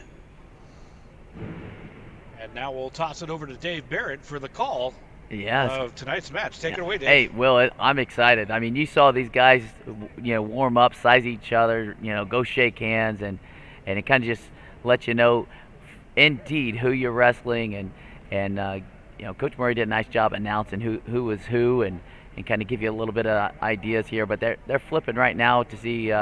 And now we'll toss it over to Dave Barrett for the call of tonight's match. Take it away, Dave. Hey, Will, I'm excited. I mean, you saw these guys, warm up, size each other, go shake hands, and it kind of just lets you know, indeed, who you're wrestling, and Coach Murray did a nice job announcing who was who, and kind of give you a little bit of ideas here. But they're flipping right now to see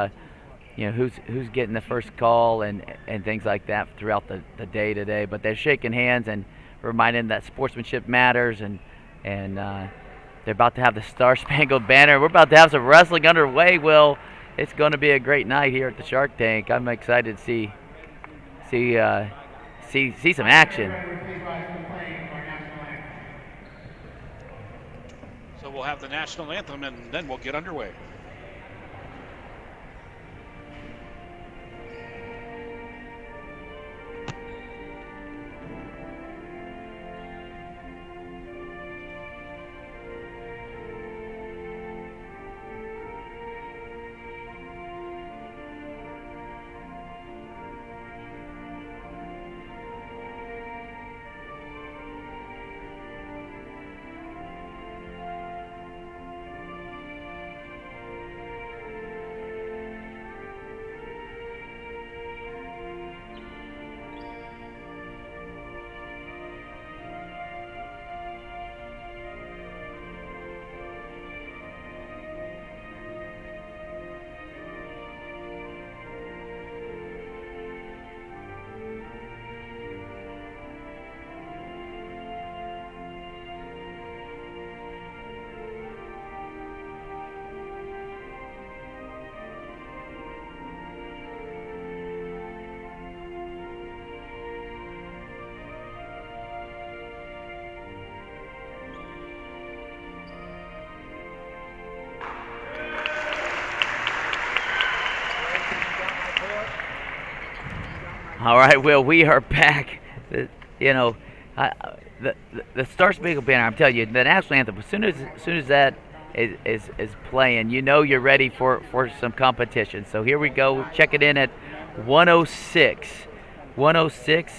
who's getting the first call and things like that throughout the day today. But they're shaking hands and reminding that sportsmanship matters, and they're about to have the Star Spangled Banner. We're about to have some wrestling underway, Will. It's going to be a great night here at the Shark Tank. I'm excited to see some action. So we'll have the national anthem, and then we'll get underway. All right, Will, we are back. The Star Spangled Banner, I'm telling you, the national anthem, as soon as that is playing, you're ready for some competition. So here we go. Check it in at 106. 106.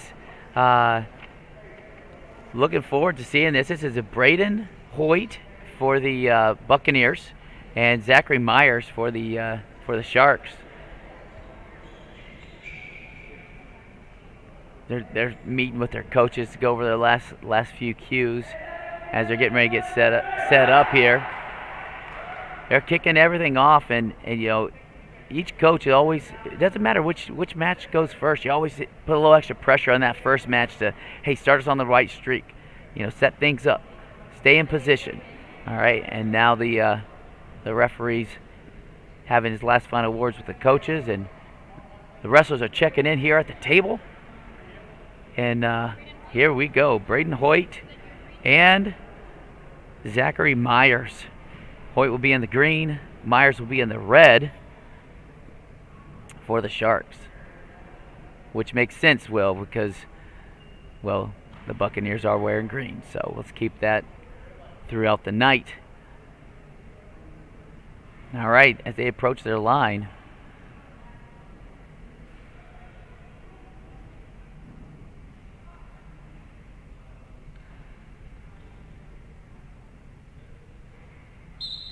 Looking forward to seeing this. This is a Braden Hoyt for the Buccaneers and Zachary Myers for the Sharks. They're meeting with their coaches to go over their last few cues as they're getting ready to get set up here. They're kicking everything off, and you know, each coach always, it doesn't matter which match goes first. You always put a little extra pressure on that first match to, hey, start us on the right streak. You know, set things up, stay in position. All right, and now the referee's having his last final words with the coaches, and the wrestlers are checking in here at the table. And here we go, Braden Hoyt and Zachary Myers. Hoyt will be in the green, Myers will be in the red for the Sharks, which makes sense, Will, because, well, the Buccaneers are wearing green, so let's keep that throughout the night. All right, as they approach their line,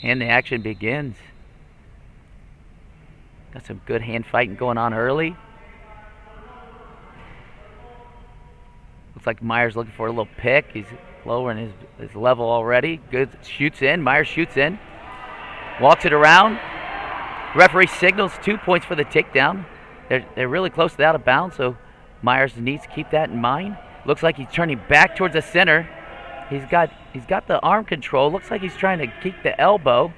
and the action begins. Got some good hand fighting going on early. Looks like Myers looking for a little pick. He's lowering his level already. Good, shoots in. Myers shoots in. Walks it around. Referee signals 2 points for the takedown. They're really close to the out of bounds, so Myers needs to keep that in mind. Looks like he's turning back towards the center. He's got the arm control. Looks like he's trying to keep the elbow.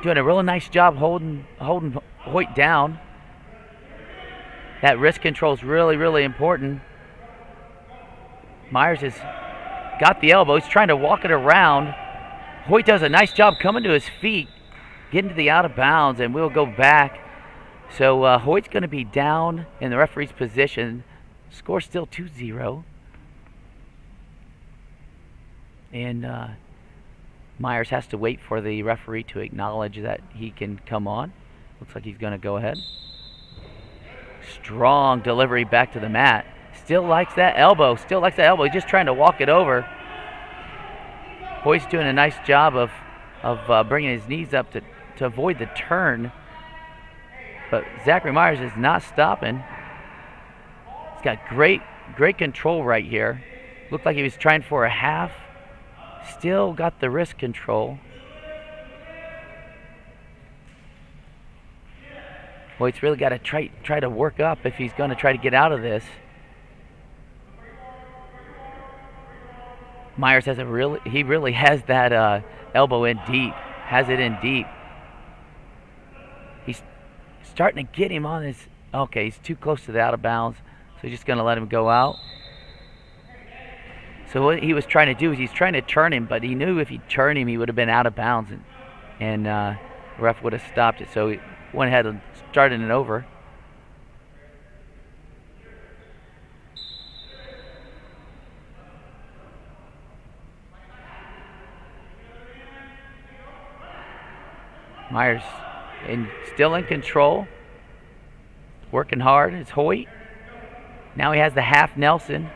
Doing a really nice job holding Hoyt down. That wrist control is really, really important. Myers has got the elbow. He's trying to walk it around. Hoyt does a nice job coming to his feet, getting to the out of bounds, and we'll go back. So Hoyt's going to be down in the referee's position. Score still 2-0. And Myers has to wait for the referee to acknowledge that he can come on. Looks like he's going to go ahead. Strong delivery back to the mat. Still likes that elbow. He's just trying to walk it over. Hoyt's doing a nice job of bringing his knees up to avoid the turn. But Zachary Myers is not stopping. He's got great control right here. Looked like he was trying for a half. Still got the wrist control. Hoyt's really got to try to work up if he's going to try to get out of this. Myers really has that elbow in deep. Has it in deep. He's starting to get him on his. Okay, he's too close to the out of bounds, so he's just going to let him go out. So what he was trying to do is he's trying to turn him, but he knew if he turned him, he would have been out of bounds, and the ref would have stopped it. So he went ahead and started it over. Myers still in control, working hard. It's Hoyt. Now he has the half Nelson.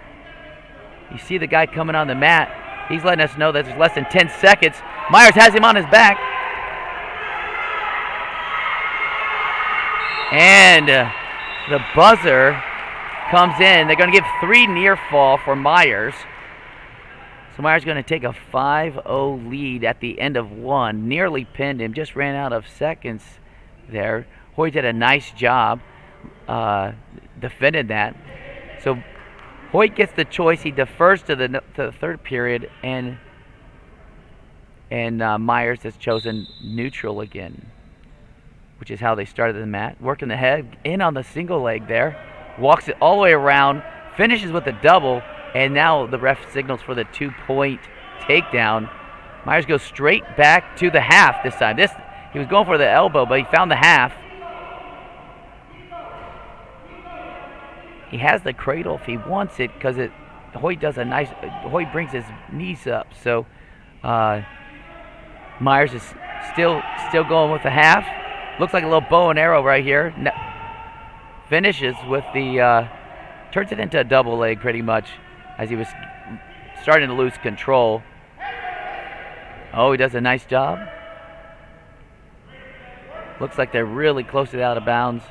You see the guy coming on the mat. He's letting us know that there's less than 10 seconds. Myers has him on his back. And the buzzer comes in. They're going to give 3 near fall for Myers. So Myers going to take a 5-0 lead at the end of 1. Nearly pinned him. Just ran out of seconds there. Hoyt did a nice job defending that. So Hoyt gets the choice. He defers to the third period, and Myers has chosen neutral again, which is how they started the mat. Working the head in on the single leg there. Walks it all the way around. Finishes with a double, and now the ref signals for the 2-point takedown. Myers goes straight back to the half this time. He was going for the elbow, but he found the half. He has the cradle if he wants it, because Hoyt brings his knees up. So Myers is still going with the half. Looks like a little bow and arrow right here. finishes with the, turns it into a double leg pretty much as he was starting to lose control. Oh, he does a nice job. Looks like they're really close to the out of bounds.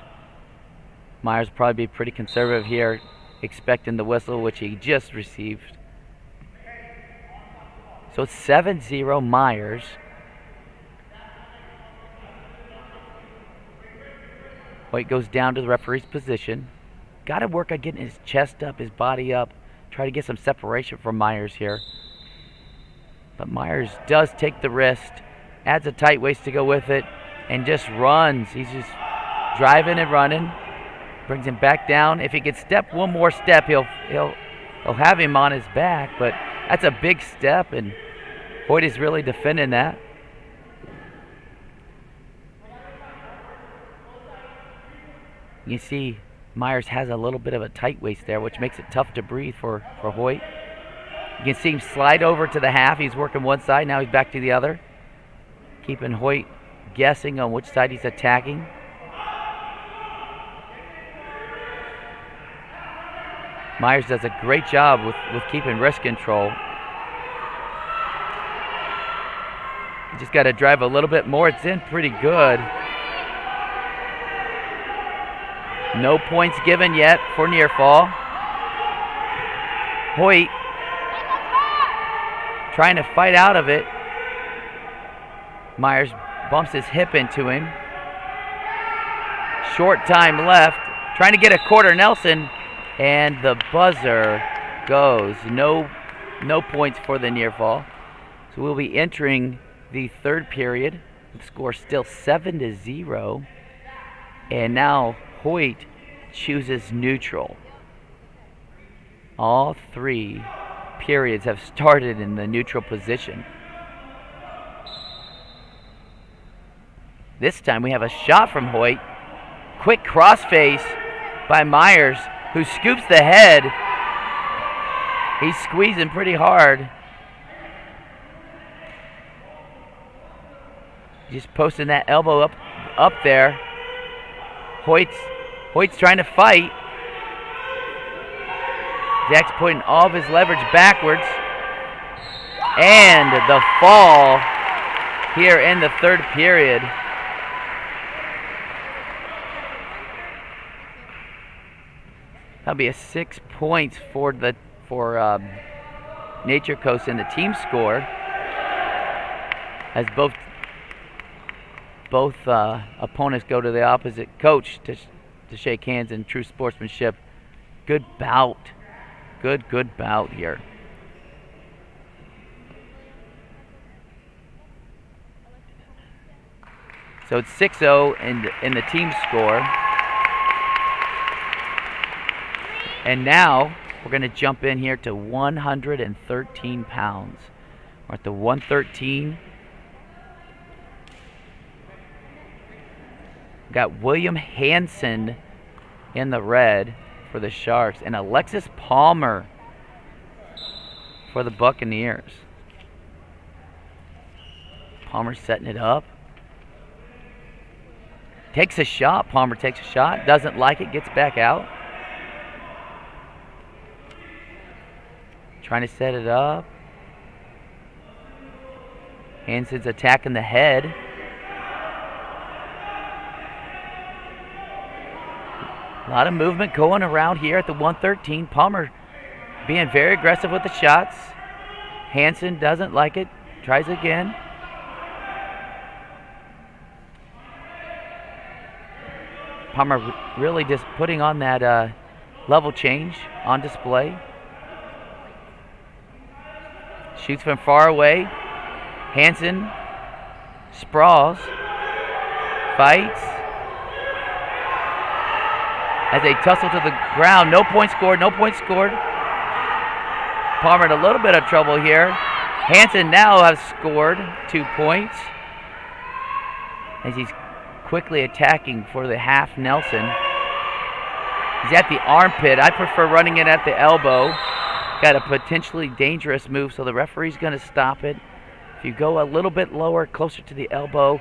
Myers will probably be pretty conservative here, expecting the whistle, which he just received. So it's 7-0 Myers. Hoyt goes down to the referee's position. Got to work on getting his chest up, his body up. Try to get some separation from Myers here. But Myers does take the wrist, adds a tight waist to go with it, and just runs. He's just driving and running. Brings him back down. If he could step one more step, he'll have him on his back. But that's a big step, and Hoyt is really defending that. You see Myers has a little bit of a tight waist there, which makes it tough to breathe for Hoyt. You can see him slide over to the half. He's working one side. Now he's back to the other. Keeping Hoyt guessing on which side he's attacking. Myers does a great job with keeping wrist control. You just got to drive a little bit more. It's in pretty good. No points given yet for near fall. Hoyt trying to fight out of it. Myers bumps his hip into him. Short time left. Trying to get a quarter Nelson, and the buzzer goes. No points for the near fall. So we'll be entering the third period. The score still 7-0. And now Hoyt chooses neutral. All three periods have started in the neutral position. This time we have a shot from Hoyt. Quick crossface by Myers, who scoops the head. He's squeezing pretty hard. Just posting that elbow up there. Hoyt's trying to fight. Jack's putting all of his leverage backwards. And the fall here in the third period. That'll be a 6 points for Nature Coast in the team score, as both opponents go to the opposite coach to shake hands in true sportsmanship. Good bout. Good bout here. So it's 6-0 in the team score. And now we're going to jump in here to 113 pounds. We're at the 113. Got William Hansen in the red for the Sharks and Alexis Palmer for the Buccaneers. Palmer setting it up. Takes a shot. Palmer takes a shot. Doesn't like it. Gets back out. Trying to set it up. Hansen's attacking the head. A lot of movement going around here at the 113. Palmer being very aggressive with the shots. Hansen doesn't like it. Tries again. Palmer really just putting on that level change on display. Shoots from far away. Hansen sprawls. Fights. As they tussle to the ground. No point scored. Palmer in a little bit of trouble here. Hansen now has scored 2 points as he's quickly attacking for the half Nelson. He's at the armpit. I prefer running it at the elbow. Got a potentially dangerous move, so the referee's going to stop it. If you go a little bit lower, closer to the elbow,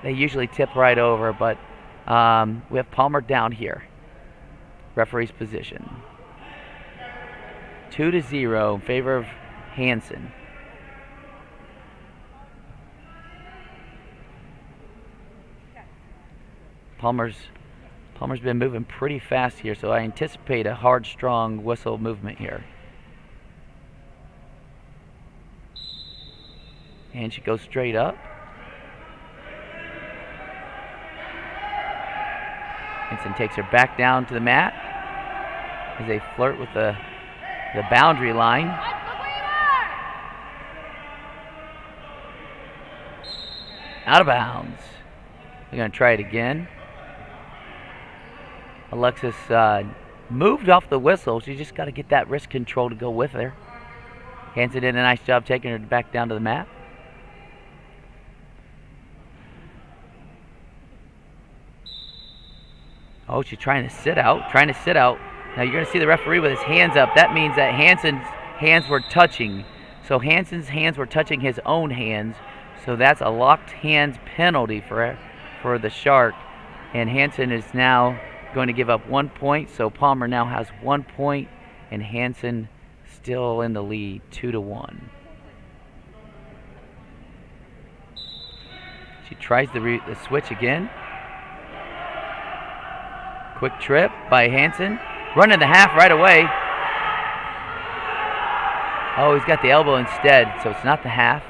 they usually tip right over, but we have Palmer down here. referee's position. 2-0 in favor of Hansen. Palmer's been moving pretty fast here, so I anticipate a hard, strong whistle movement here. And she goes straight up. Hansen takes her back down to the mat as they flirt with the boundary line. Out of bounds. They're going to try it again. Alexis moved off the whistle. She just got to get that wrist control to go with her. Hansen did a nice job taking her back down to the mat. Oh, she's trying to sit out. Now you're going to see the referee with his hands up. That means that Hansen's hands were touching. So Hansen's hands were touching his own hands. So that's a locked hands penalty for the Shark. And Hansen is now going to give up 1 point. So Palmer now has 1 point. And Hansen still in the lead, 2-1. She tries the switch again. Quick trip by Hansen. Running the half right away. Oh, he's got the elbow instead, so it's not the half.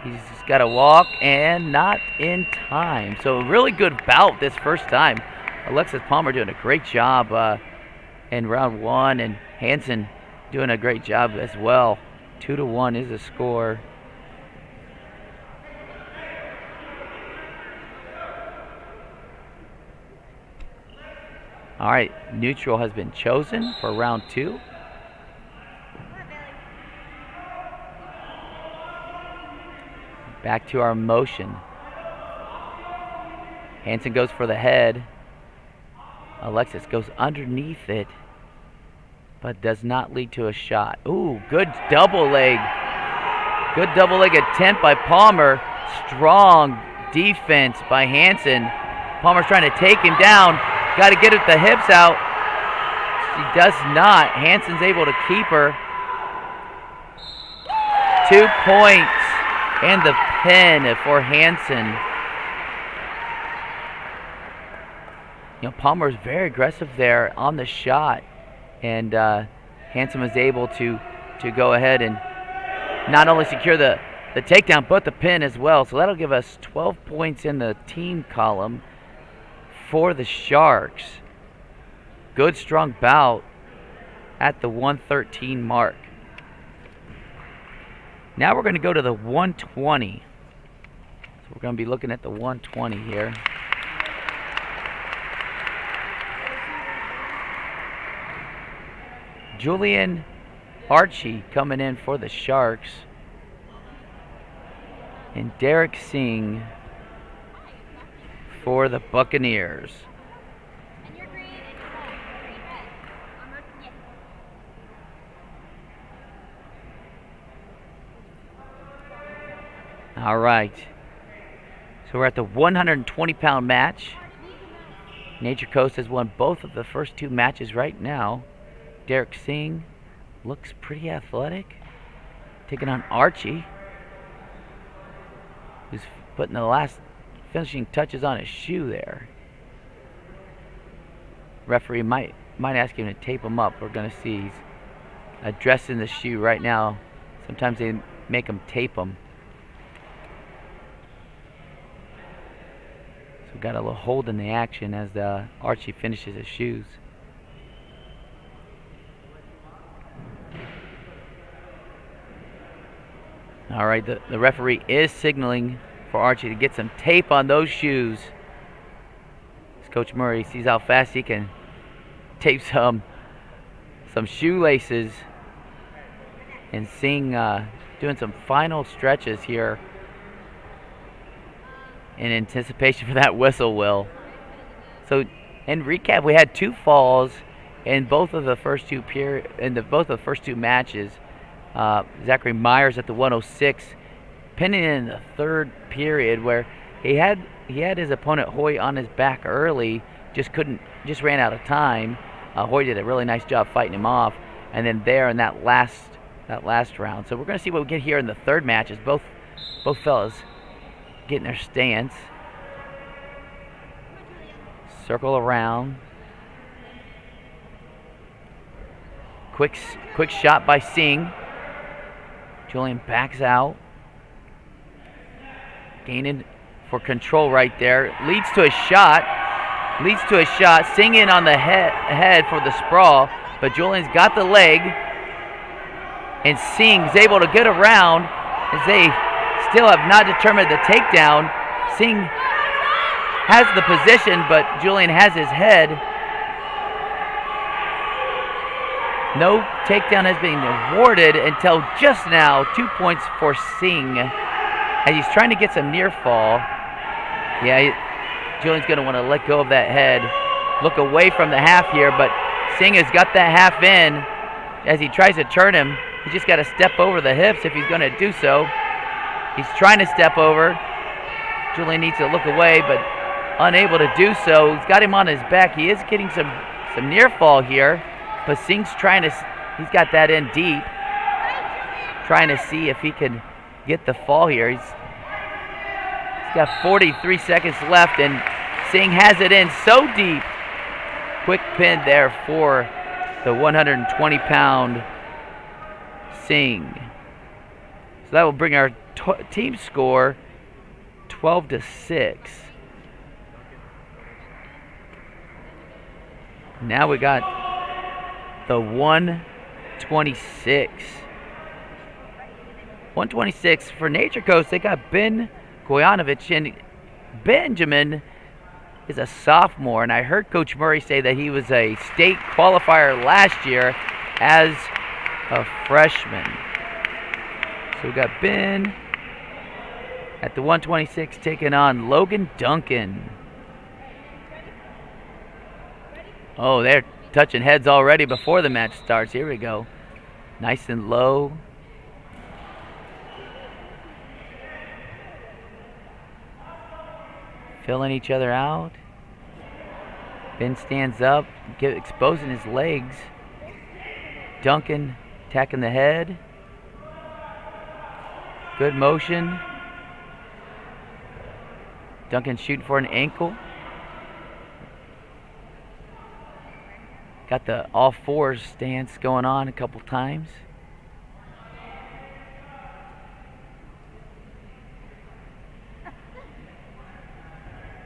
He's just got to walk and not in time. So a really good bout this first time. Alexis Palmer doing a great job in round one, and Hansen doing a great job as well. 2-1 is the score. All right, neutral has been chosen for round two. Back to our motion. Hansen goes for the head. Alexis goes underneath it, but does not lead to a shot. Ooh, good double leg. Good double leg attempt by Palmer. Strong defense by Hansen. Palmer's trying to take him down. Got to get the hips out. She does not. Hansen's able to keep her. 2 points and the pin for Hansen. You know, Palmer is very aggressive there on the shot, and Hansen was able to go ahead and not only secure the takedown but the pin as well. So that'll give us 12 points in the team column for the Sharks. Good strong bout at the 113 mark. Now we're going to go to the 120. So we're going to be looking at the 120 here. Julian Archie coming in for the Sharks. And Derek Singh for the Buccaneers. All right. So we're at the 120-pound match. Nature Coast has won both of the first two matches right now. Derek Singh looks pretty athletic. Taking on Archie, who's putting the last finishing touches on his shoe there. Referee might ask him to tape him up. We're going to see he's addressing the shoe right now. Sometimes they make him tape them. So got a little hold in the action as Archie finishes his shoes. All right, the referee is signaling for Archie to get some tape on those shoes. As Coach Murray sees how fast he can tape some shoelaces, and seeing doing some final stretches here in anticipation for that whistle, Will. So in recap, we had 2 falls in both of the first two matches. Zachary Myers at the 106, pinning in the third period, where he had his opponent Hoy on his back early, just ran out of time. Hoy did a really nice job fighting him off, and then there in that last round. So we're going to see what we get here in the third match as both fellas get in their stance. Circle around. Quick shot by Singh. Julian backs out. Gaining for control right there. Leads to a shot. Singh in on the head for the sprawl, but Julian's got the leg. And Singh's able to get around as they still have not determined the takedown. Singh has the position, but Julian has his head. No takedown has been awarded until just now. 2 points for Singh as he's trying to get some near fall. Yeah, Julian's going to want to let go of that head. Look away from the half here, but Singh has got that half in. As he tries to turn him, he's just got to step over the hips if he's going to do so. He's trying to step over. Julian needs to look away, but unable to do so. He's got him on his back. He is getting some near fall here. But Singh's he's got that in deep, trying to see if he can get the fall here. He's got 43 seconds left, and Singh has it in so deep. Quick pin there for the 120-pound Singh. So that will bring our team score 12-6. Now we got the 126. 126 for Nature Coast. They got Ben Goyanovich, and Benjamin is a sophomore, and I heard Coach Murray say that he was a state qualifier last year as a freshman. So we got Ben at the 126 taking on Logan Duncan. Oh, they're touching heads already before the match starts. Here we go. Nice and low. Filling each other out. Ben stands up, exposing his legs. Duncan attacking the head. Good motion. Duncan shooting for an ankle. Got the all fours stance going on a couple times.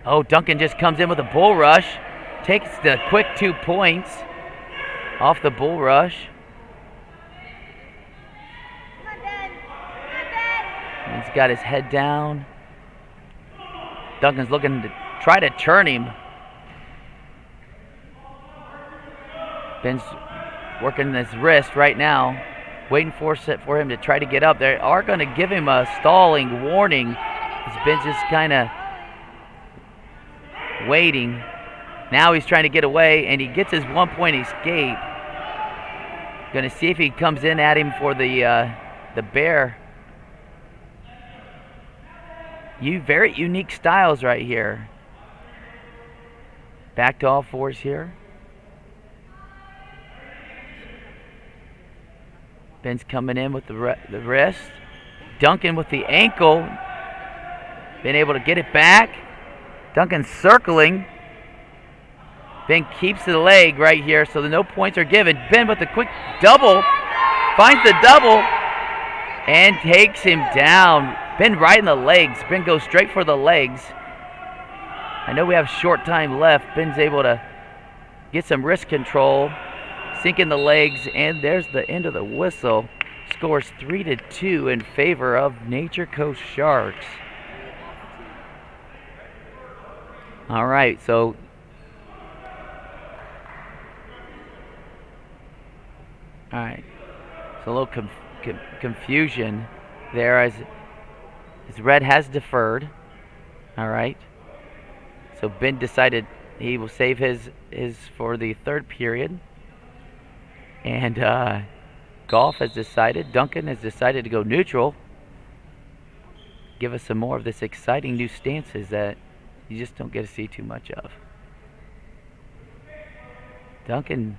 Oh, Duncan just comes in with a bull rush. Takes the quick 2 points off the bull rush. He's got his head down. Duncan's looking to try to turn him. Ben's working his wrist right now, waiting for him to try to get up. They are going to give him a stalling warning. Ben's just kind of waiting. Now he's trying to get away, and he gets his 1 point escape. Going to see if he comes in at him for the bear. Very unique styles right here. Back to all fours here. Ben's coming in with the wrist. Duncan with the ankle. Been able to get it back. Duncan circling. Ben keeps the leg right here, so no points are given. Ben with the quick double. Finds the double. And takes him down. Ben right in the legs. Ben goes straight for the legs. I know we have short time left. Ben's able to get some wrist control. Sink in the legs, and there's the end of the whistle. Scores 3-2 in favor of Nature Coast Sharks. All right, so a little confusion there as Red has deferred. All right, so Ben decided he will save his for the third period. And Golf has decided, Duncan has decided to go neutral. Give us some more of this exciting new stances that you just don't get to see too much of. Duncan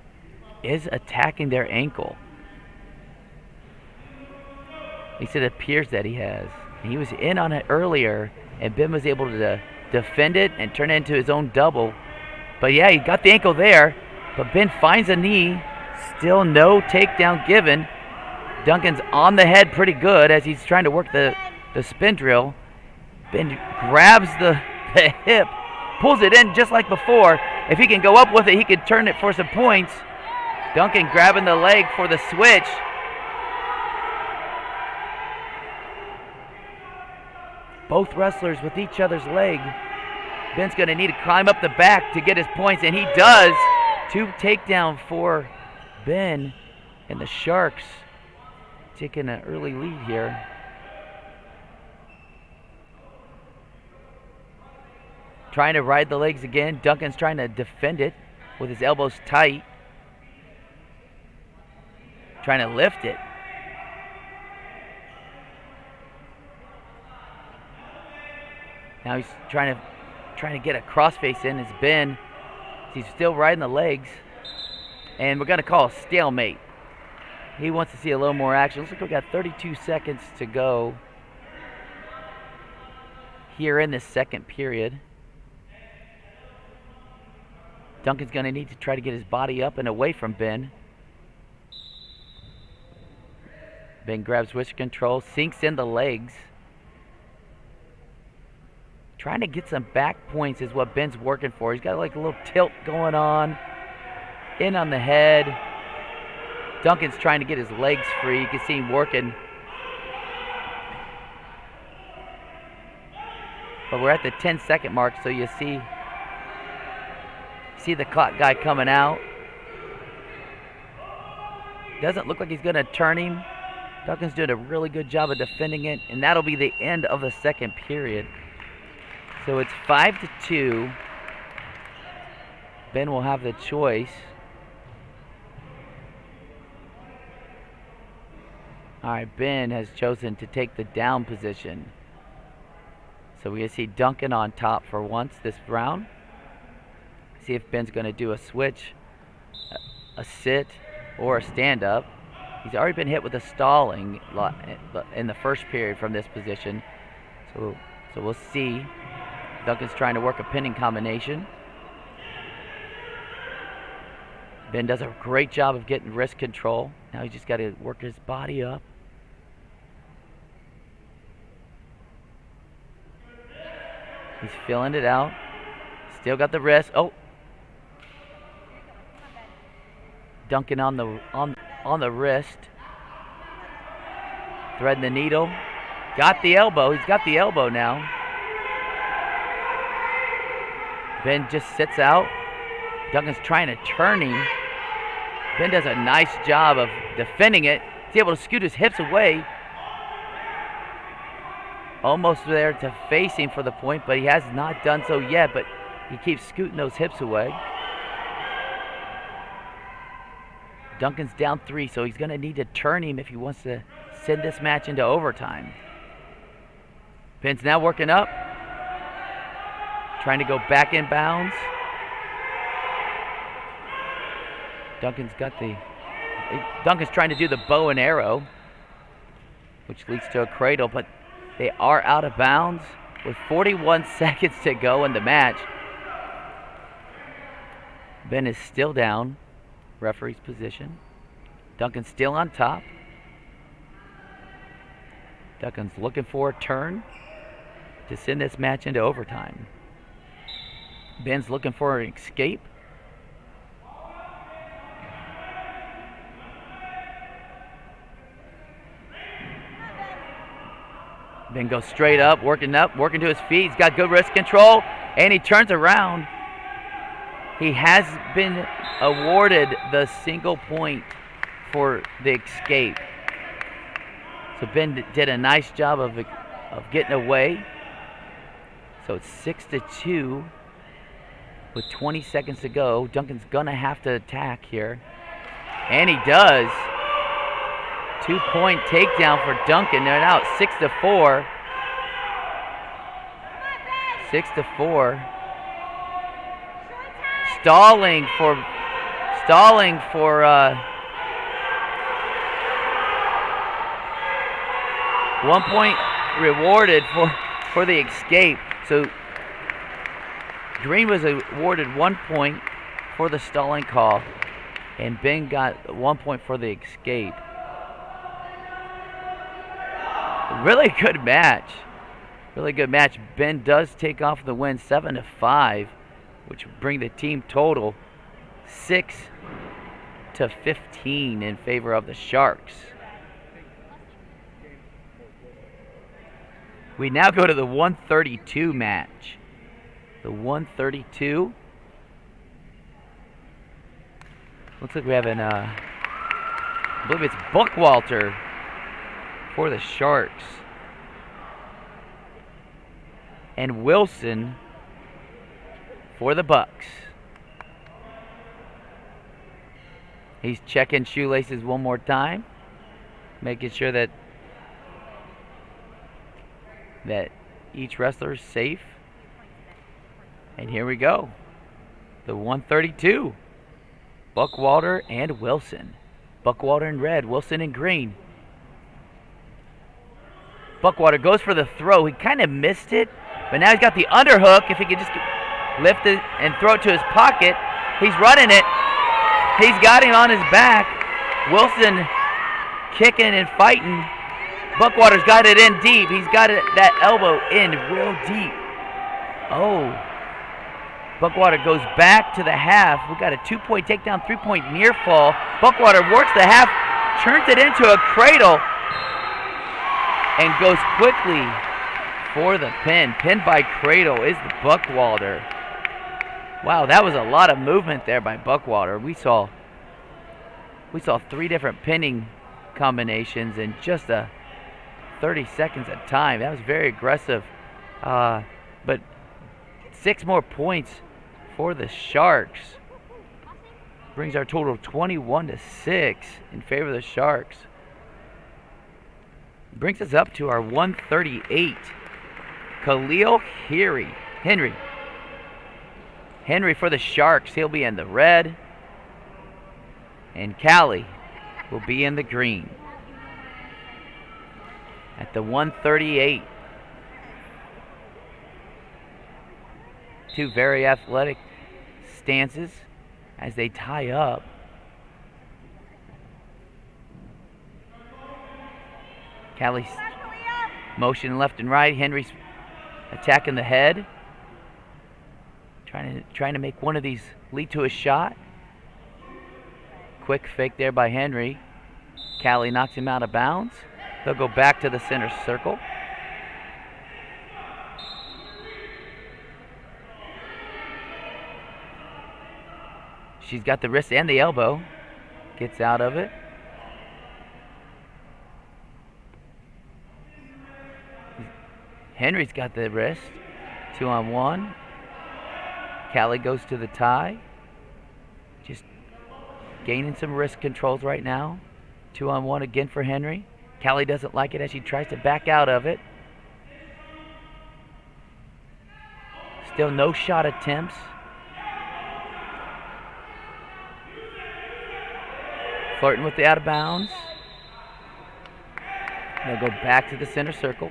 is attacking their ankle. At least it appears that he has. He was in on it earlier, and Ben was able to defend it and turn it into his own double. But yeah, he got the ankle there, but Ben finds a knee. Still no takedown given. Duncan's on the head pretty good as he's trying to work the spin drill. Ben grabs the hip, pulls it in just like before. If he can go up with it, he can turn it for some points. Duncan grabbing the leg for the switch. Both wrestlers with each other's leg. Ben's going to need to climb up the back to get his points, and he does. 2 takedown for Ben, and the Sharks taking an early lead here. Trying to ride the legs again. Duncan's trying to defend it with his elbows tight. Trying to lift it. Now he's trying to get a crossface in as Ben. He's still riding the legs. And we're going to call a stalemate. He wants to see a little more action. Looks like we got 32 seconds to go here in this second period. Duncan's going to need to try to get his body up and away from Ben. Ben grabs wrist control, sinks in the legs. Trying to get some back points is what Ben's working for. He's got like a little tilt going on. In on the head. Duncan's trying to get his legs free. You can see him working. But we're at the 10-second mark, so you see the clock guy coming out. Doesn't look like he's going to turn him. Duncan's doing a really good job of defending it, and that'll be the end of the second period. So it's 5-2. Ben will have the choice. All right, Ben has chosen to take the down position. So we're going to see Duncan on top for once this round. See if Ben's going to do a switch, a sit, or a stand-up. He's already been hit with a stalling in the first period from this position. So we'll see. Duncan's trying to work a pinning combination. Ben does a great job of getting wrist control. Now he's just got to work his body up. He's filling it out. Still got the wrist. Oh. Duncan on the wrist. Threading the needle. Got the elbow. He's got the elbow now. Ben just sits out. Duncan's trying to turn him. Ben does a nice job of defending it. He's able to scoot his hips away. Almost there to face him for the point, but he has not done so yet, but he keeps scooting those hips away. Duncan's down 3, so he's going to need to turn him if he wants to send this match into overtime. Ben's now working up. Trying to go back in bounds. Duncan's trying to do the bow and arrow, which leads to a cradle, but they are out of bounds with 41 seconds to go in the match. Ben is still down. Referee's position. Duncan's still on top. Duncan's looking for a turn to send this match into overtime. Ben's looking for an escape. Ben goes straight up, working to his feet. He's got good wrist control, and he turns around. He has been awarded the single point for the escape. So Ben did a nice job of getting away. So it's 6-2 with 20 seconds to go. Duncan's gonna have to attack here, and he does. 2-point takedown for Duncan. They're now at 6-4. 6-4. Stalling stalling for 1 point rewarded for the escape. So Green was awarded 1 point for the stalling call, and Ben got 1 point for the escape. Really good match. Really good match. Ben does take off the win 7-5, which would bring the team total 6-15 in favor of the Sharks. We now go to the 132 match. The 132. Looks like we have I believe it's Buckwalter for the Sharks. And Wilson for the Bucks. He's checking shoelaces one more time, making sure that each wrestler is safe. And here we go. The 132. Buckwalter and Wilson. Buckwalter in red, Wilson in green. Buckwalter goes for the throw. He kind of missed it, but now he's got the underhook. If he could just lift it and throw it to his pocket. He's running it. He's got him on his back. Wilson kicking and fighting. Buckwalter's got it in deep. He's got it, that elbow in real deep. Oh. Buckwalter goes back to the half. We got a 2-point takedown, 3-point near fall. Buckwalter works the half, turns it into a cradle, and goes quickly for the pin. Pin by cradle is the Buckwalter. Wow, that was a lot of movement there by Buckwalter. We saw 3 different pinning combinations in just 30 seconds of time. That was very aggressive. But 6 more points for the Sharks. Brings our total 21-6 in favor of the Sharks. Brings us up to our 138. Khalil Henry for the Sharks. He'll be in the red. And Callie will be in the green. At the 138. 2 very athletic stances as they tie up. Callie's motion left and right. Henry's attacking the head. Trying to make one of these lead to a shot. Quick fake there by Henry. Callie knocks him out of bounds. They'll go back to the center circle. She's got the wrist and the elbow. Gets out of it. Henry's got the wrist. 2-on-1. Callie goes to the tie. Just gaining some wrist controls right now. 2-on-1 again for Henry. Callie doesn't like it as she tries to back out of it. Still no shot attempts. Flirting with the out of bounds. They'll go back to the center circle.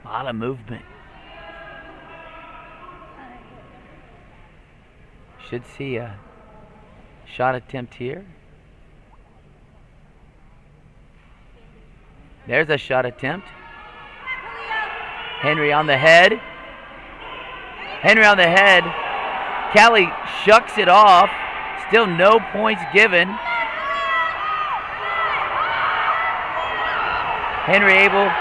A lot of movement. Should see a shot attempt here. There's a shot attempt. Henry on the head. Callie shucks it off. Still no points given. Henry able.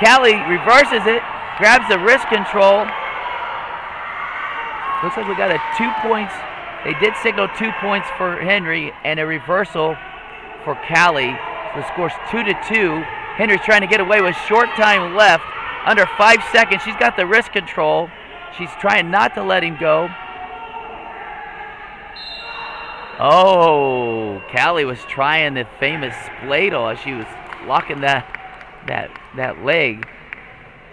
Callie reverses it. Grabs the wrist control. Looks like we got a 2 points. They did signal 2 points for Henry and a reversal for Callie. So the score's 2-2. Henry's trying to get away with short time left. Under 5 seconds. She's got the wrist control. She's trying not to let him go. Oh, Callie was trying the famous spladle as she was locking that leg.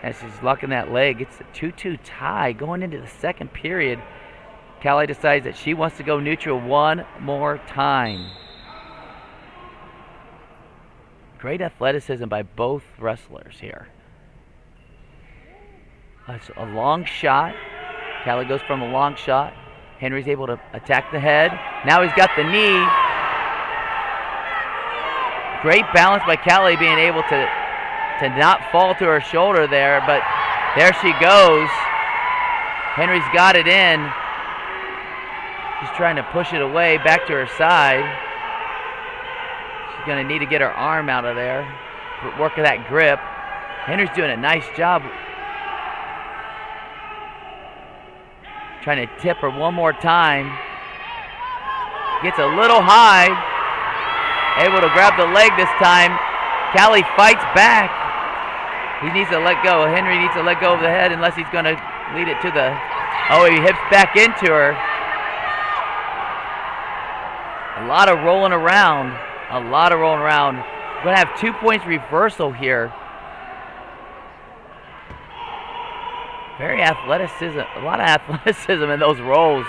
As she's locking that leg, it's a 2-2 tie going into the second period. Callie decides that she wants to go neutral one more time. Great athleticism by both wrestlers here. That's a long shot. Callie goes from a long shot. Henry's able to attack the head. Now he's got the knee. Great balance by Callie being able to not fall to her shoulder there, but there she goes. Henry's got it in. She's trying to push it away back to her side. She's going to need to get her arm out of there, work that grip. Henry's doing a nice job trying to tip her one more time. Gets a little high. Able to grab the leg this time. Callie fights back. He needs to let go. Henry needs to let go of the head unless he's going to lead it to the... Oh, he hips back into her. A lot of rolling around. A lot of rolling around. We're going to have 2 points reversal here. Very athleticism. A lot of athleticism in those rolls.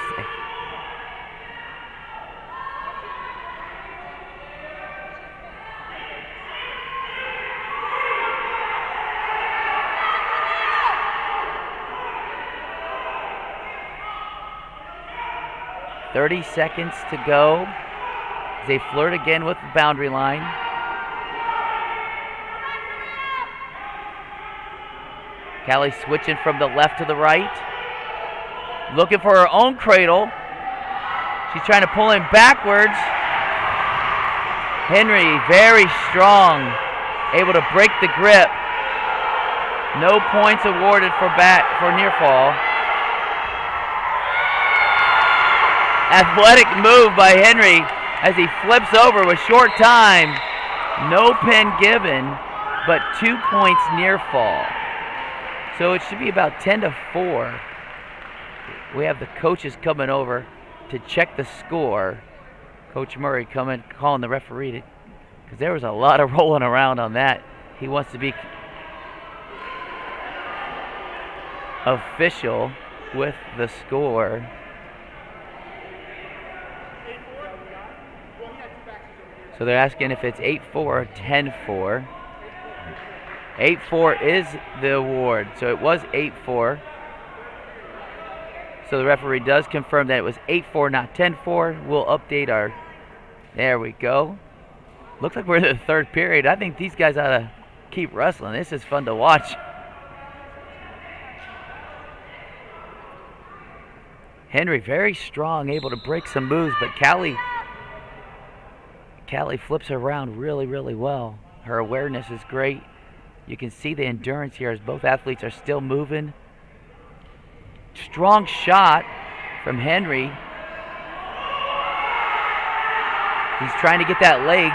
.30 seconds to go. They flirt again with the boundary line. Callie switching from the left to the right. Looking for her own cradle. She's trying to pull him backwards. Henry, very strong. Able to break the grip. No points awarded for near fall. Athletic move by Henry as he flips over with short time. No pin given, but 2 points near fall. So it should be about 10-4. We have the coaches coming over to check the score. Coach Murray calling the referee because there was a lot of rolling around on that. He wants to be official with the score. So they're asking if it's 8-4 or 10-4. 8-4 is the award. So it was 8-4. So the referee does confirm that it was 8-4, not 10-4. We'll update our... There we go. Looks like we're in the third period. I think these guys ought to keep wrestling. This is fun to watch. Henry very strong, able to break some moves, but Callie flips her around really, really well. Her awareness is great. You can see the endurance here as both athletes are still moving. Strong shot from Henry. He's trying to get that leg,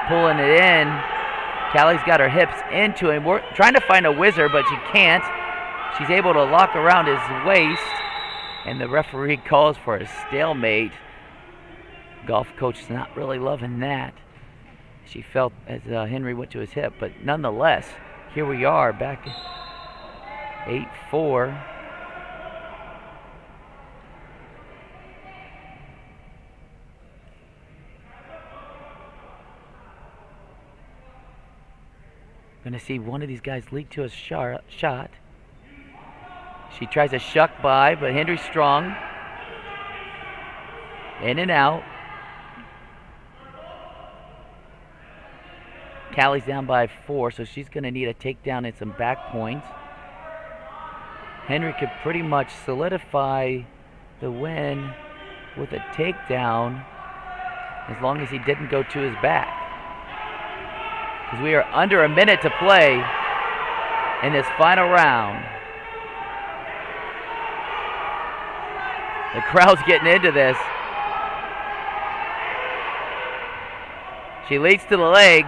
pulling it in. Callie's got her hips into him. We're trying to find a whizzer, but she can't. She's able to lock around his waist, and the referee calls for a stalemate. Golf coach is not really loving that. She felt as Henry went to his hip, but nonetheless, here we are back 8-4. Going to see one of these guys lead to a shot. She tries a shuck by, but Henry's strong. In and out. Callie's down by 4, so she's going to need a takedown and some back points. Henry could pretty much solidify the win with a takedown as long as he didn't go to his back. Because we are under a minute to play in this final round. The crowd's getting into this. She leads to the leg.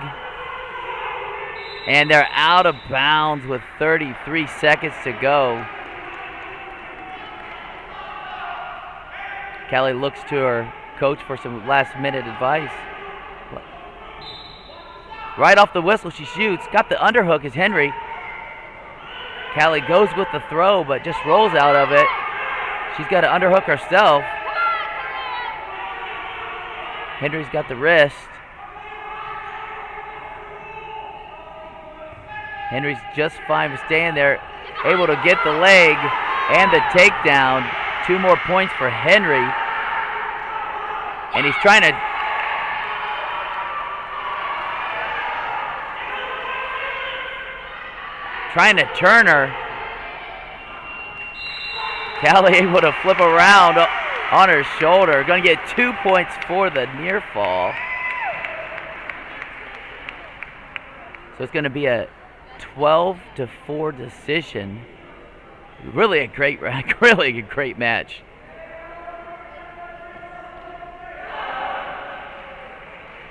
And they're out of bounds with 33 seconds to go. Callie looks to her coach for some last-minute advice. Right off the whistle, she shoots. Got the underhook is Henry. Callie goes with the throw, but just rolls out of it. She's got to underhook herself. Henry's got the wrist. Henry's just fine staying there, able to get the leg and the takedown. 2 more points for Henry. And he's trying to turn her. Callie able to flip around on her shoulder. Going to get 2 points for the near fall. So it's going to be a 12-4 decision. Really a great match.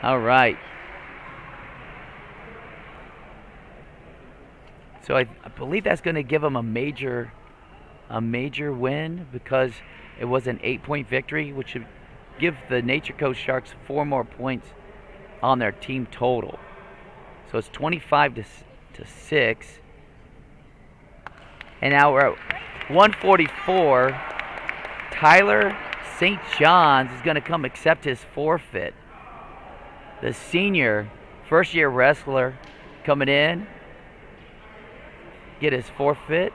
All right. So I believe that's going to give them a major win because it was an 8-point victory, which should give the Nature Coast Sharks 4 more points on their team total. So it's 25-6. And now we're at 144. Tyler St. John's is going to come accept his forfeit. The senior, first-year wrestler coming in, get his forfeit.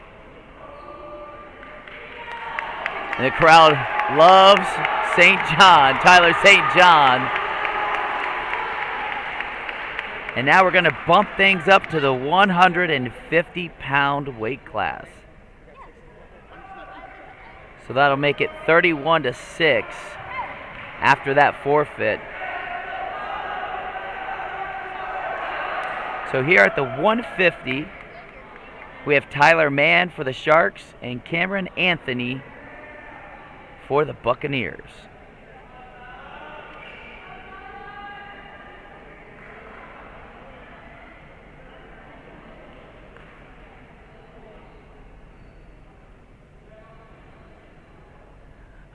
And the crowd loves St. John, Tyler St. John. And now we're going to bump things up to the 150-pound weight class. So that'll make it 31-6 after that forfeit. So here at the 150, we have Tyler Mann for the Sharks and Cameron Anthony for the Buccaneers.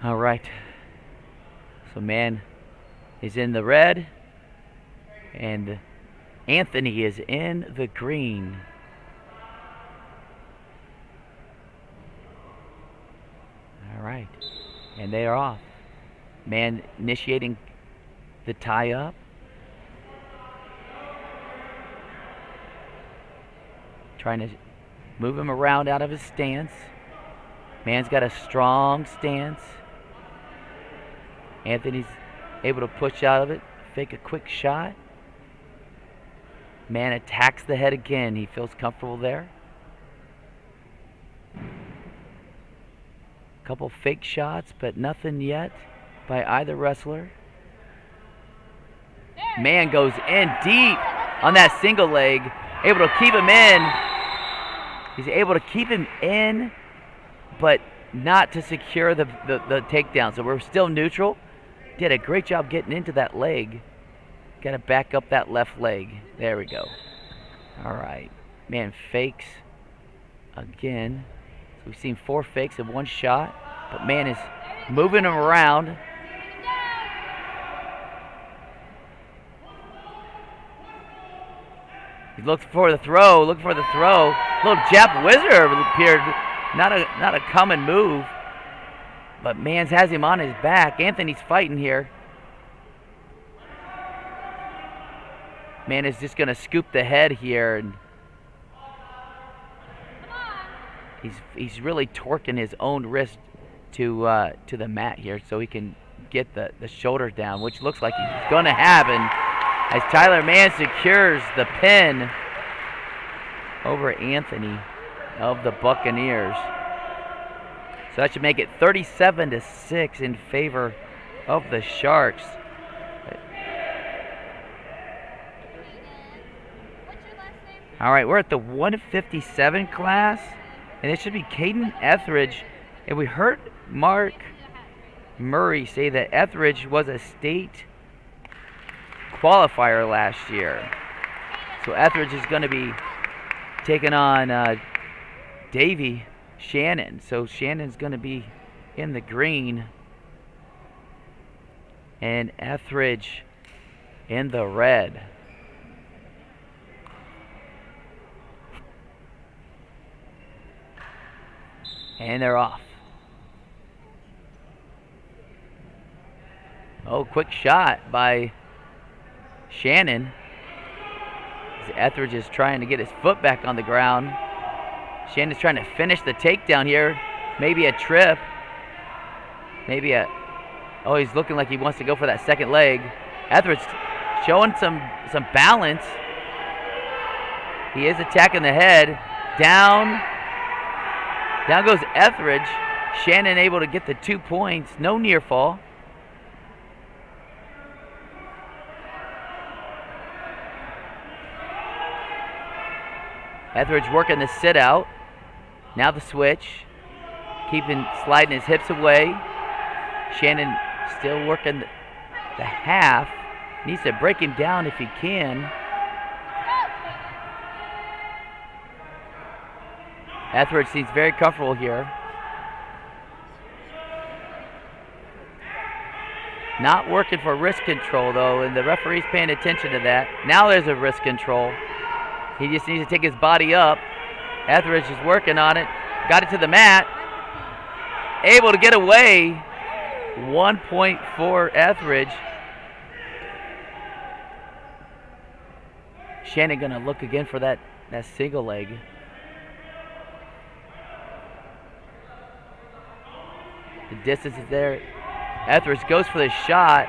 All right. So Mann is in the red and Anthony is in the green. All right. And they are off. Mann initiating the tie up. Trying to move him around out of his stance. Mann's got a strong stance. Anthony's able to push out of it, fake a quick shot. Mann attacks the head again. He feels comfortable there. Couple fake shots, but nothing yet by either wrestler. Mann goes in deep on that single leg, able to keep him in. He's able to keep him in, but not to secure the takedown. So we're still neutral. Did a great job getting into that leg. Got to back up that left leg. There we go. All right. Mann fakes again. So we've seen 4 fakes in 1 shot, but Mann is moving him around. He looked for the throw. Little Jap Wizard appeared. Not a common move. But Mann has him on his back. Anthony's fighting here. Mann is just going to scoop the head here. And he's really torquing his own wrist to the mat here so he can get the shoulders down, which looks like he's going to happen as Tyler Mann secures the pin over Anthony of the Buccaneers. So that should make it 37-6 in favor of the Sharks. All right, we're at the 157 class, and it should be Caden Etheridge. And we heard Mark Murray say that Etheridge was a state qualifier last year. So Etheridge is going to be taking on Davey Shannon. So Shannon's going to be in the green. and Etheridge in the red. And they're off. Oh, quick shot by Shannon. Etheridge is trying to get his foot back on the ground. Shannon's trying to finish the takedown here. Maybe a trip. Maybe a... Oh, he's looking like he wants to go for that second leg. Etheridge showing some balance. He is attacking the head. Down goes Etheridge. Shannon able to get the 2 points. No near fall. Etheridge working the sit out. Now the switch. Sliding his hips away. Shannon still working the half. Needs to break him down if he can. Etheridge seems very comfortable here. Not working for wrist control though, and the referee's paying attention to that. Now there's a wrist control. He just needs to take his body up. Etheridge is working on it. Got it to the mat. Able to get away. 1 point for Etheridge. Shannon gonna look again for that single leg. The distance is there. Etheridge goes for the shot.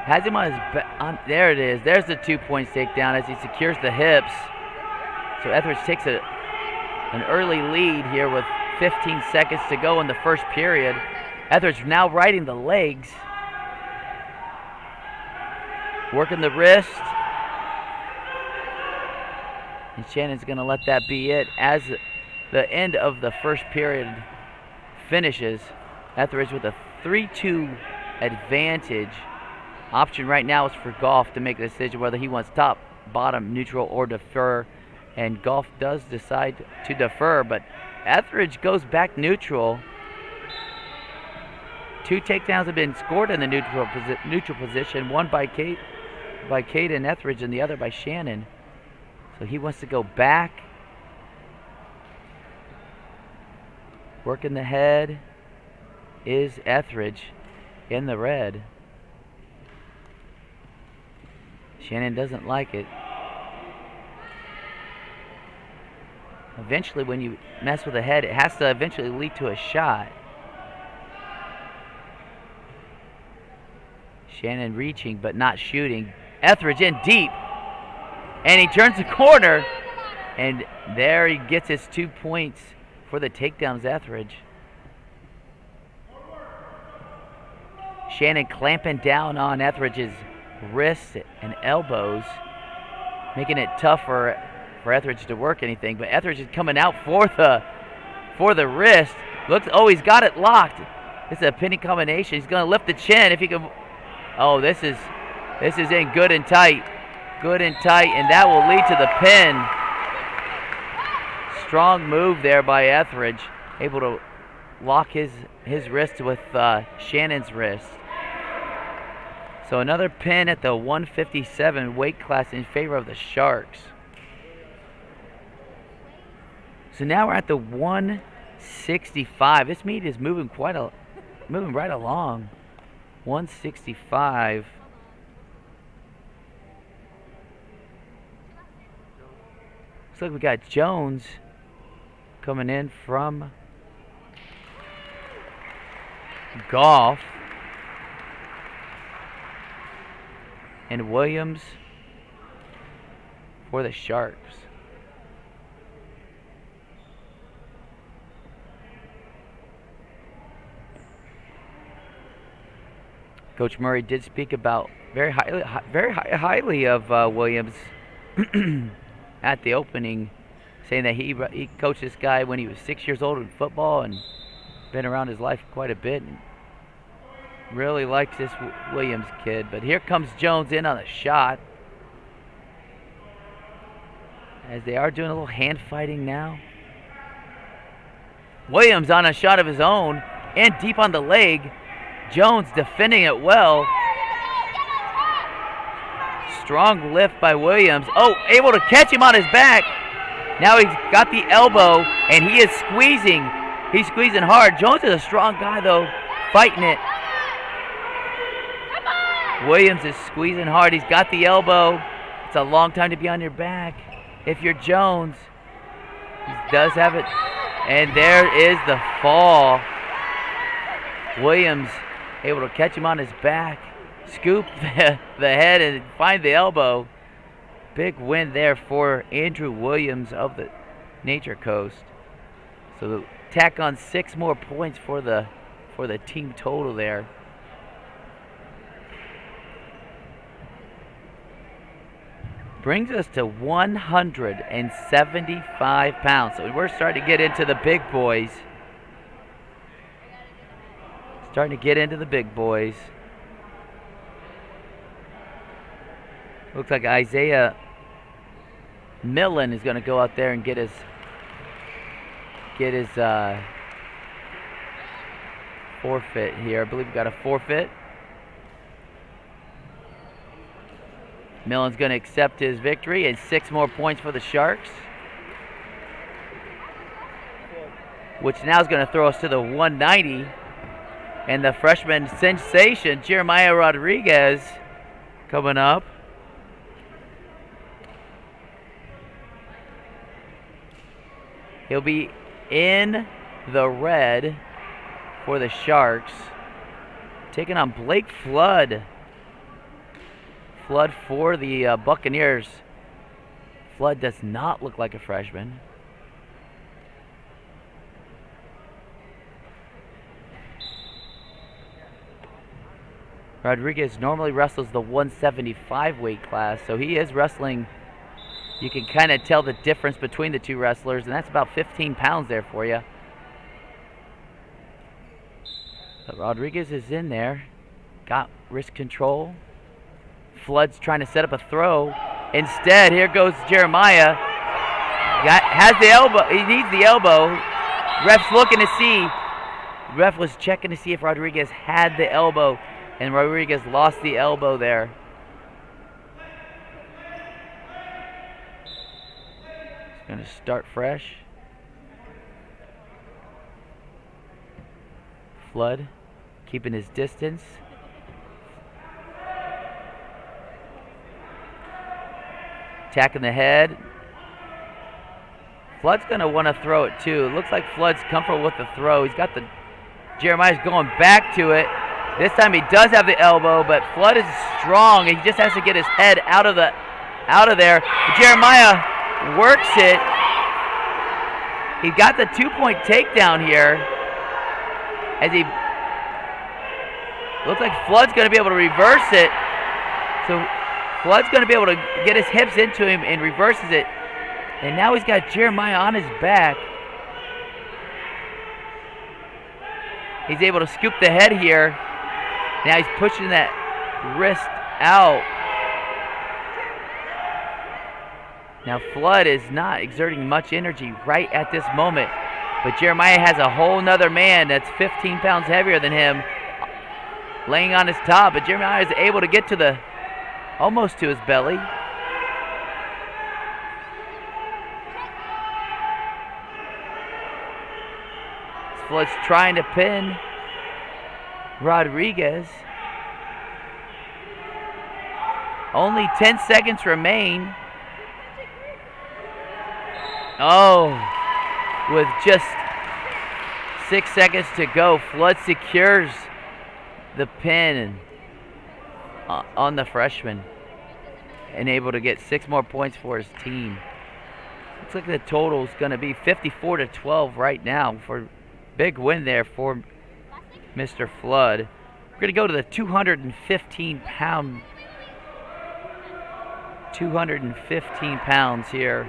Has him on his back. There it is. There's the 2 points takedown as he secures the hips. So Etheridge takes an early lead here with 15 seconds to go in the first period. Etheridge now riding the legs. Working the wrist. And Shannon's going to let that be it as the end of the first period finishes. Etheridge with a 3-2 advantage. Option right now is for Goff to make a decision whether he wants top, bottom, neutral, or defer. And Goff does decide to defer, but Etheridge goes back neutral. 2 takedowns have been scored in the neutral position, one by Caden Etheridge and the other by Shannon. So he wants to go back. Working the head is Etheridge in the red. Shannon doesn't like it. Eventually, when you mess with the head, it has to eventually lead to a shot. Shannon reaching, but not shooting. Etheridge in deep. And he turns the corner. And there he gets his 2 points for the takedowns, Etheridge. Shannon clamping down on Etheridge's wrists and elbows, making it tough for Etheridge to work anything. But Etheridge is coming out for the wrist. Looks, oh, he's got it locked. This is a pinning combination. He's going to lift the chin if he can. Oh, this is in good and tight, and that will lead to the pin. Strong move there by Etheridge, able to lock his wrist with Shannon's wrist. So another pin at the 157 weight class in favor of the Sharks. So now we're at the 165. This meet is moving right along. 165. Looks like we got Jones coming in from Goff. And Williams for the Sharks. Coach Murray did speak about very highly of Williams at the opening, saying that he coached this guy when he was 6 years old in football and been around his life quite a bit. And really likes this Williams kid. But here comes Jones in on a shot, as they are doing a little hand fighting now. Williams on a shot of his own. and deep on the leg. Jones defending it well. Strong lift by Williams. Oh, able to catch him on his back. Now he's got the elbow, and he is squeezing. He's squeezing hard. Jones is a strong guy, though, fighting it. Williams is squeezing hard. He's got the elbow. It's a long time to be on your back if you're Jones. He does have it. And there is the fall. Williams able to catch him on his back, scoop the head, and find the elbow. Big win there for Andrew Williams of the Nature Coast. So tack on 6 more points for the team total there. Brings us to 175 pounds. So we're starting to get into the big boys. Looks like Isaiah Millen is going to go out there and get his forfeit here. I believe we got a forfeit. Millen's going to accept his victory, and 6 more points for the Sharks, which now is going to throw us to the 190. And the freshman sensation, Jeremiah Rodriguez, coming up. He'll be in the red for the Sharks, taking on Blake Flood. Flood for the Buccaneers. Flood does not look like a freshman. Rodriguez normally wrestles the 175 weight class, so he is wrestling. You can kind of tell the difference between the two wrestlers, and that's about 15 pounds there for you. But Rodriguez is in there. Got wrist control. Flood's trying to set up a throw. Instead, here goes Jeremiah. Has the elbow. He needs the elbow. Ref's looking to see. Ref was checking to see if Rodriguez had the elbow, and Rodriguez lost the elbow there. He's going to start fresh. Flood keeping his distance. Attacking the head. Flood's going to want to throw it too. It looks like Flood's comfortable with the throw. He's got the... Jeremiah's going back to it. This time he does have the elbow, but Flood is strong. He just has to get his head out of there. Jeremiah works it. He got the 2-point takedown here. As he... Looks like Flood's going to be able to reverse it. So... Flood's going to be able to get his hips into him and reverses it. And now he's got Jeremiah on his back. He's able to scoop the head here. Now he's pushing that wrist out. Now Flood is not exerting much energy right at this moment. But Jeremiah has a whole nother man that's 15 pounds heavier than him laying on his top. But Jeremiah is able to get to the... almost to his belly. Flood's trying to pin Rodriguez. Only 10 seconds remain. Oh, with just 6 seconds to go, Flood secures the pin on the freshman and able to get 6 more points for his team. Looks like the total is going to be 54-12 right now for big win there for Mr. Flood. We're going to go to the 215 pounds here.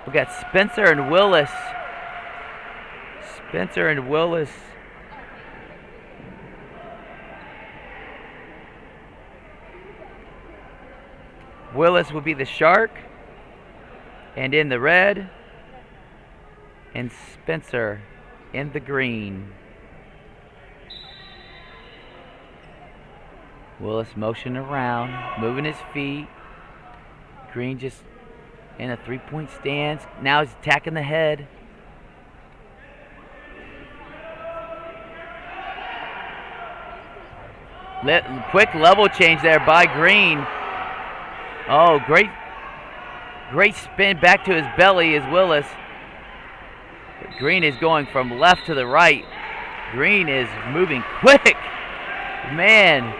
We got Spencer and Willis. Willis will be the Shark. And in the red, and Spencer in the green. Willis motioning around, moving his feet. Green just in a three-point stance. Now he's attacking the head. Quick level change there by Green. Oh, great spin back to his belly is Willis. But Green is going from left to the right. Green is moving quick. Man,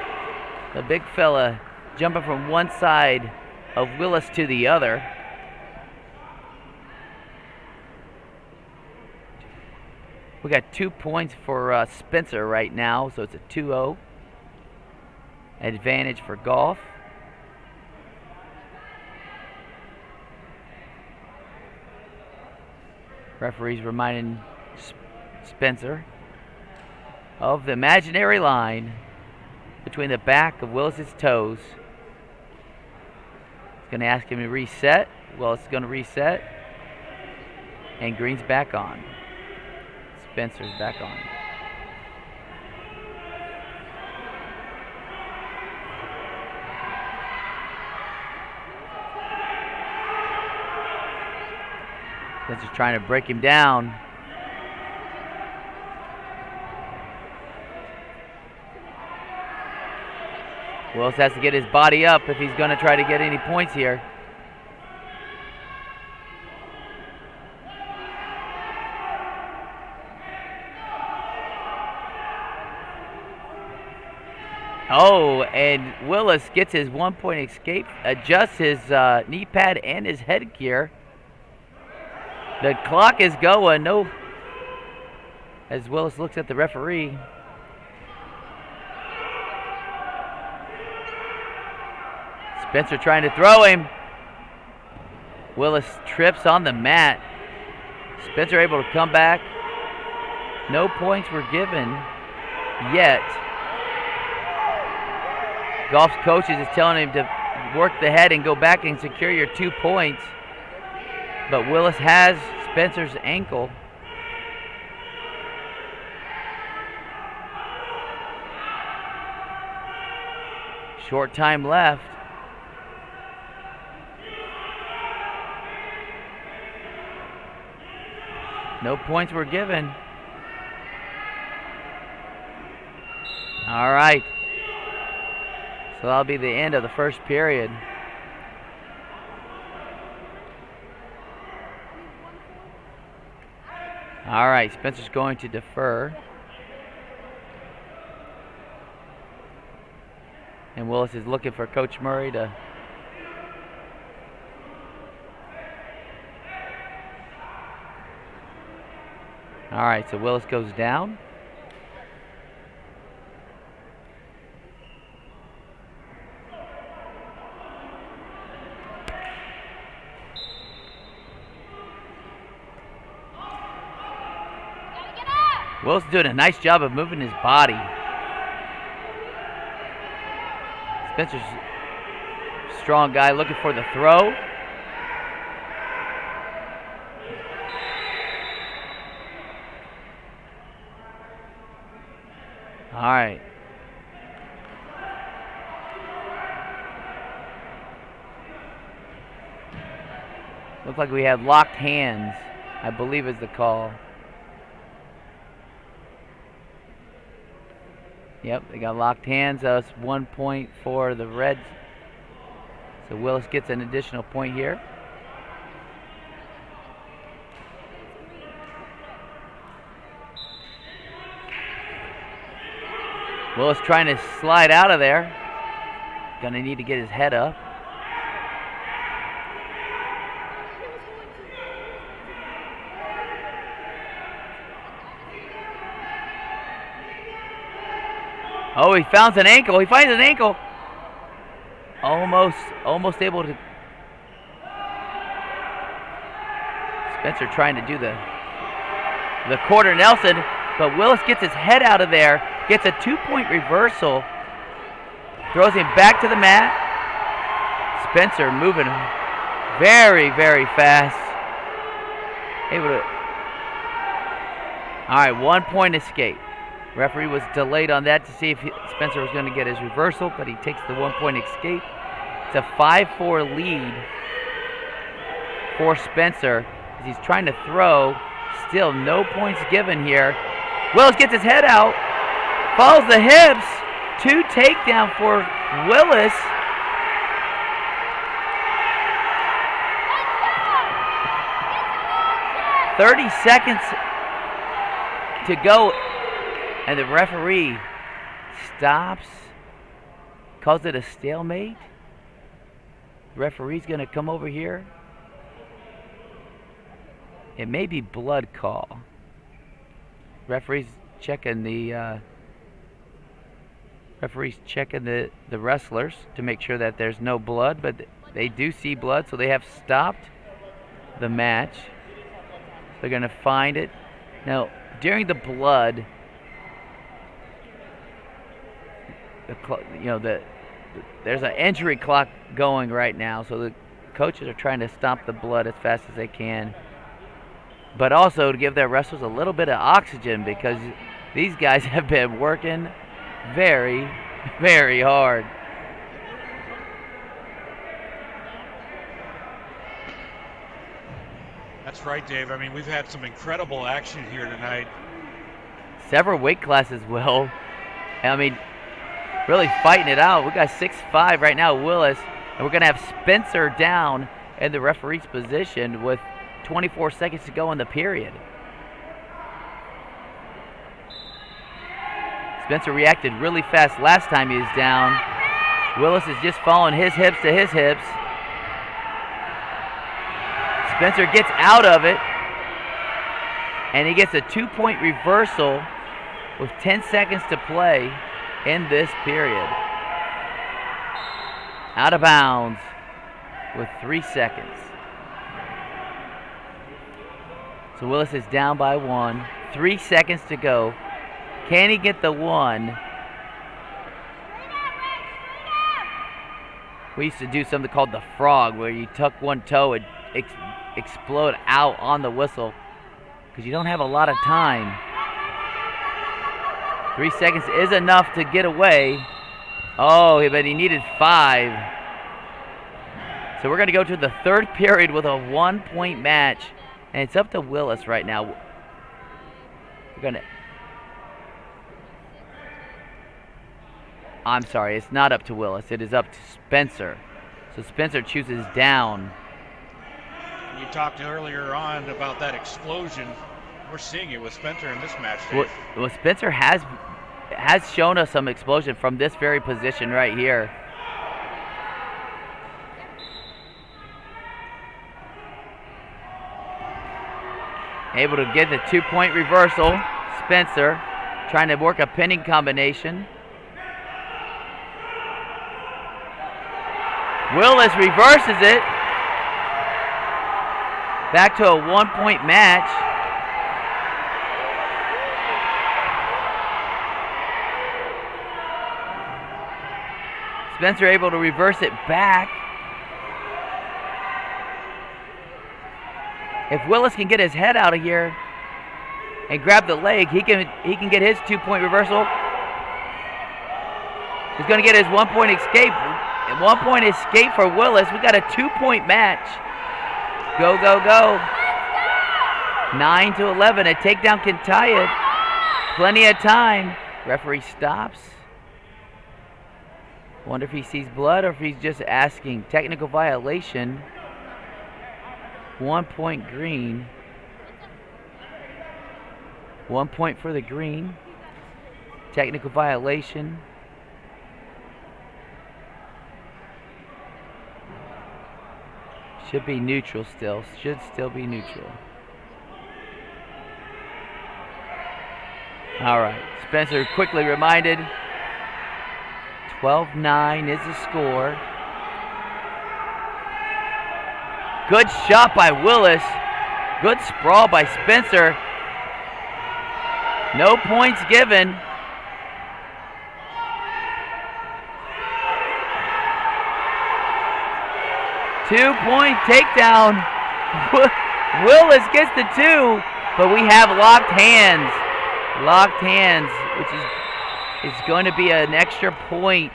the big fella jumping from one side of Willis to the other. We got 2 points for Spencer right now, so it's a 2-0 advantage for Golf. Referee's reminding Spencer of the imaginary line between the back of Willis's toes. He's going to ask him to reset. Willis is going to reset. And Green's back on. Spencer's back on. Spencer's trying to break him down. Willis has to get his body up if he's going to try to get any points here. Oh, and Willis gets his 1 point escape, adjusts his knee pad and his headgear. The clock is going. No, as Willis looks at the referee. Spencer trying to throw him. Willis trips on the mat. Spencer able to come back. No points were given yet. Golf's coaches is telling him to work the head and go back and secure your 2 points. But Willis has Spencer's ankle. Short time left. No points were given. All right. So that'll be the end of the first period. All right, Spencer's going to defer. And Willis is looking for Coach Murray to all right, so Willis goes down. Willis doing a nice job of moving his body. Spencer's a strong guy looking for the throw. All right. Looks like we have locked hands, I believe is the call. Yep, they got locked hands. That's 1 point for the Reds. So Willis gets an additional point here. Willis trying to slide out of there. Gonna need to get his head up. Oh, he finds an ankle. He finds an ankle. Almost able to. Spencer trying to do the quarter Nelson, but Willis gets his head out of there, gets a 2 point reversal, throws him back to the mat. Spencer moving very, very fast. Able to All right, 1 point escape. Referee was delayed on that to see if Spencer was going to get his reversal, but he takes the 1 point escape. It's a 5-4 lead for Spencer as he's trying to throw. Still no points given here. Willis gets his head out, follows the hips. 2 takedown for Willis. "30 seconds to go, and the referee stops, calls it a stalemate. The referee's going to come over here. It may be blood call. Referee's checking the wrestlers to make sure that there's no blood, but they do see blood, so they have stopped the match. They're going to find it. Now, during the blood, there's an injury clock going right now, so the coaches are trying to stop the blood as fast as they can, but also to give their wrestlers a little bit of oxygen because these guys have been working very, very hard. That's right, Dave. I mean, we've had some incredible action here tonight. Several weight classes, Will. I mean, really fighting it out. We got 6'5" right now, Willis, and we're going to have Spencer down in the referee's position with 24 seconds to go in the period. Spencer reacted really fast last time he was down. Willis is just following his hips to his hips. Spencer gets out of it, and he gets a 2-point reversal with 10 seconds to play in this period. Out of bounds with 3 seconds. So Willis is down by 1. 3 seconds to go. Can he get the 1? We used to do something called the frog, where you tuck one toe and explode out on the whistle because you don't have a lot of time. 3 seconds is enough to get away. Oh, but he needed 5. So we're going to go to the third period with a 1-point match, and it's up to Willis right now. We're going to... I'm sorry, it's not up to Willis. It is up to Spencer. So Spencer chooses down. You talked earlier on about that explosion. We're seeing it with Spencer in this match, Dave. Well, Spencer has shown us some explosion from this very position right here. Able to get the 2-point reversal. Spencer trying to work a pinning combination. Willis reverses it. Back to a 1-point match. Spencer able to reverse it back. If Willis can get his head out of here and grab the leg, he can get his 2-point reversal. He's going to get his 1-point escape. 1-point escape for Willis. We got a 2-point match. Go, go, go. 9-11. A takedown can tie it. Plenty of time. Referee stops. Wonder if he sees blood or if he's just asking. Technical violation. 1 point green. 1 point for the green. Technical violation. Should be neutral still. Should still be neutral. All right. Spencer quickly reminded. 12-9 is the score. Good shot by Willis. Good sprawl by Spencer. No points given. Two-point takedown. Willis gets the 2, But we have locked hands. Locked hands, which is going to be an extra point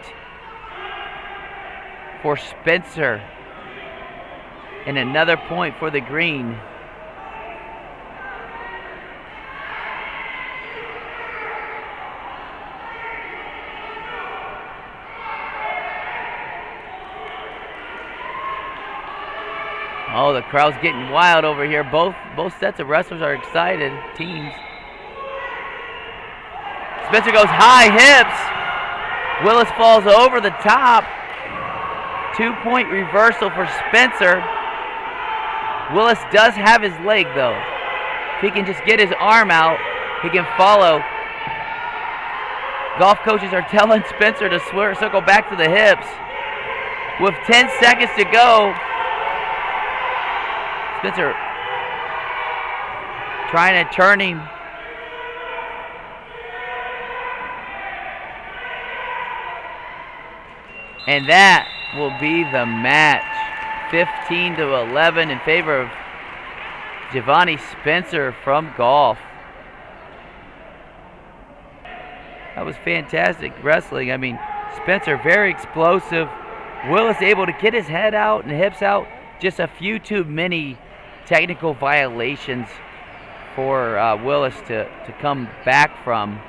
for Spencer. And another point for the green. Oh, the crowd's getting wild over here. Both sets of wrestlers are excited. Teams. Spencer goes high hips. Willis falls over the top. 2-point reversal for Spencer. Willis does have his leg though. If he can just get his arm out, he can follow. Golf coaches are telling Spencer to circle back to the hips. With 10 seconds to go, Spencer trying to turn him. And that will be the match. 15-11 in favor of Giovanni Spencer from golf. That was fantastic wrestling. I mean, Spencer very explosive. Willis able to get his head out and hips out. Just a few too many technical violations for Willis to come back from.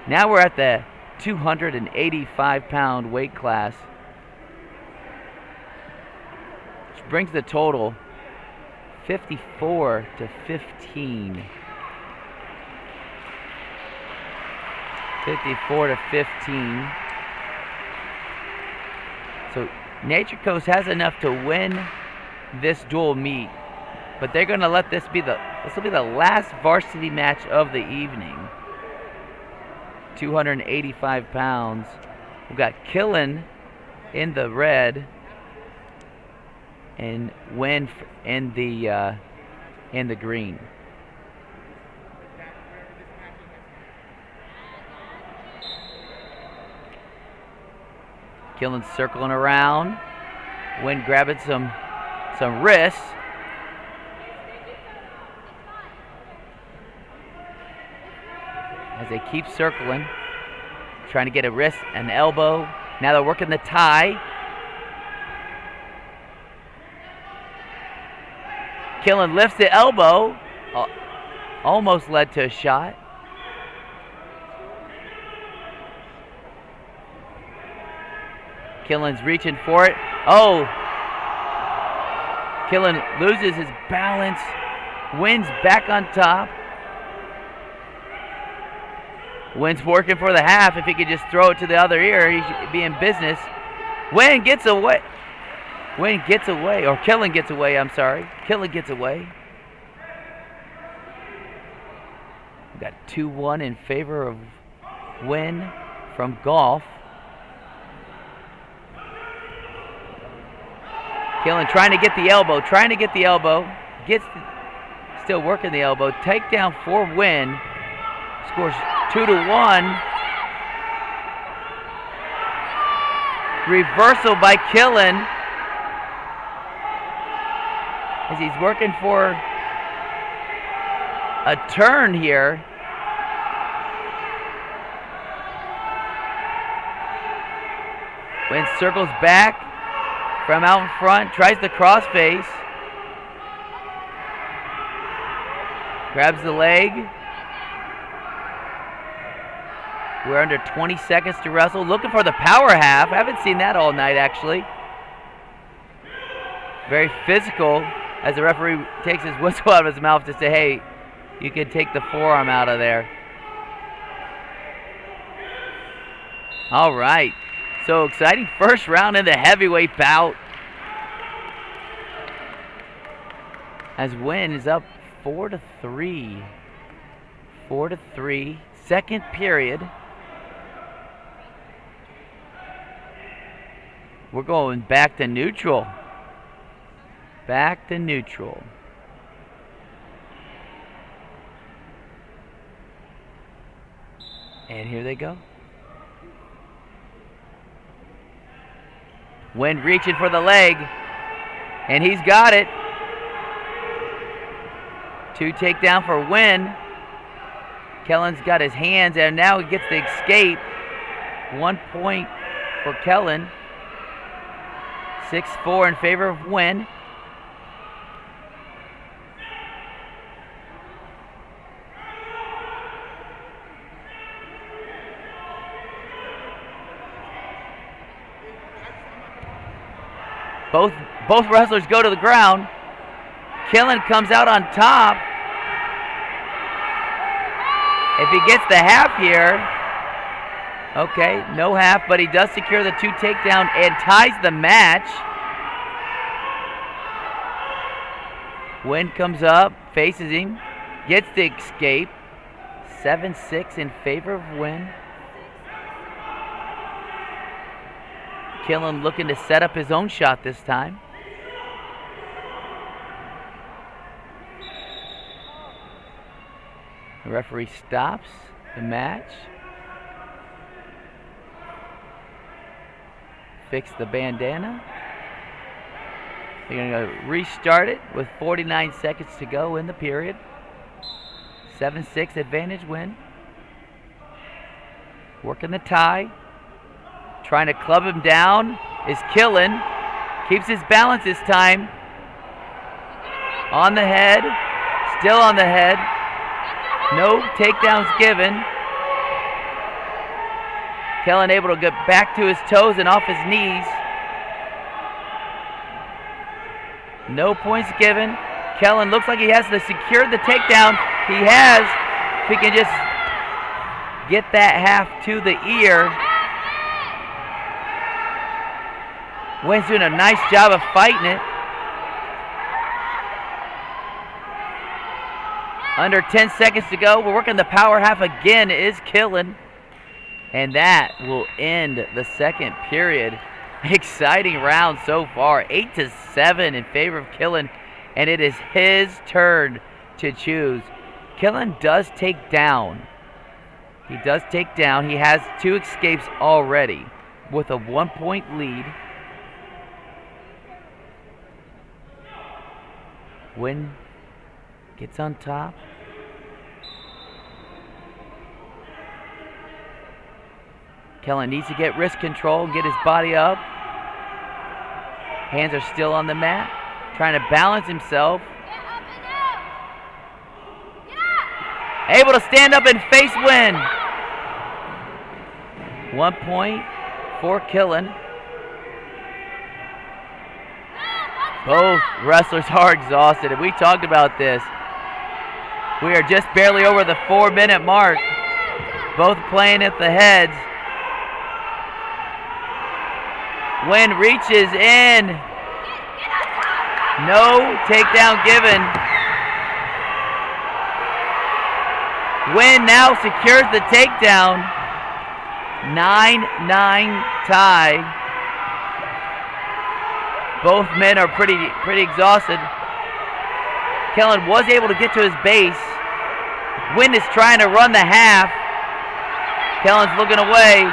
Now we're at the 285-pound weight class, which brings the total 54-15. 54-15. So Nature Coast has enough to win this dual meet, but they're going to let this will be the last varsity match of the evening. 285 pounds. We've got Killen in the red and Wynn in the green. Killen circling around. Wynn grabbing some wrists. As they keep circling, trying to get a wrist, an elbow. Now they're working the tie. Killen lifts the elbow. Almost led to a shot. Killen's reaching for it. Oh! Killen loses his balance. Wynn's back on top. Wynn's working for the half. If he could just throw it to the other ear, he should be in business. Wynn gets away. Wynn gets away. Or Killen gets away, I'm sorry. Killen gets away. We've got 2-1 in favor of Wynn from golf. Killen trying to get the elbow. Still working the elbow. Takedown for Wynn. Scores 2-1. Reversal by Killen as he's working for a turn here. Wynn circles back from out in front, tries the crossface. Grabs the leg. We're under 20 seconds to wrestle. Looking for the power half. I haven't seen that all night, actually. Very physical as the referee takes his whistle out of his mouth to say, hey, you can take the forearm out of there. All right. So exciting first round in the heavyweight bout. As Wynn is up 4-3. 4-3. Second period. We're going back to neutral. Back to neutral. And here they go. Wynn reaching for the leg. And he's got it. 2 takedown for Wynn. Kellen's got his hands, and now he gets the escape. 1 point for Kellen. 6-4 in favor of Wynn. Both wrestlers go to the ground. Kellen comes out on top. If he gets the half here, okay, no half, but he does secure the 2 takedown and ties the match. Wynn comes up, faces him, gets the escape. 7-6 in favor of Wynn. Kellen looking to set up his own shot this time. The referee stops the match. Fix the bandana. They're going to restart it with 49 seconds to go in the period. 7-6 advantage Wynn. Working the tie. Trying to club him down is Killen. Keeps his balance this time. On the head. Still on the head. No takedowns given. Kellen able to get back to his toes and off his knees. No points given. Kellen looks like he has to secure the takedown. He has. If he can just get that half to the ear. Wynn's doing a nice job of fighting it. Under 10 seconds to go. We're working the power half again. It is Killen. And that will end the second period. Exciting round so far. 8-7 in favor of Killen. And it is his turn to choose. Killen does take down. He does take down. He has 2 escapes already with a 1-point lead. Wynn gets on top. Kellen needs to get wrist control and get his body up. Hands are still on the mat. Trying to balance himself. Able to stand up and face Wynn. 1 point for Killen. Both wrestlers are exhausted, and we talked about this. We are just barely over the 4-minute mark. Both playing at the heads. Wynn reaches in. No takedown given. Wynn now secures the takedown. 9-9 tie. Both men are pretty exhausted. Kellen was able to get to his base. Wynn is trying to run the half. Kellen's looking away.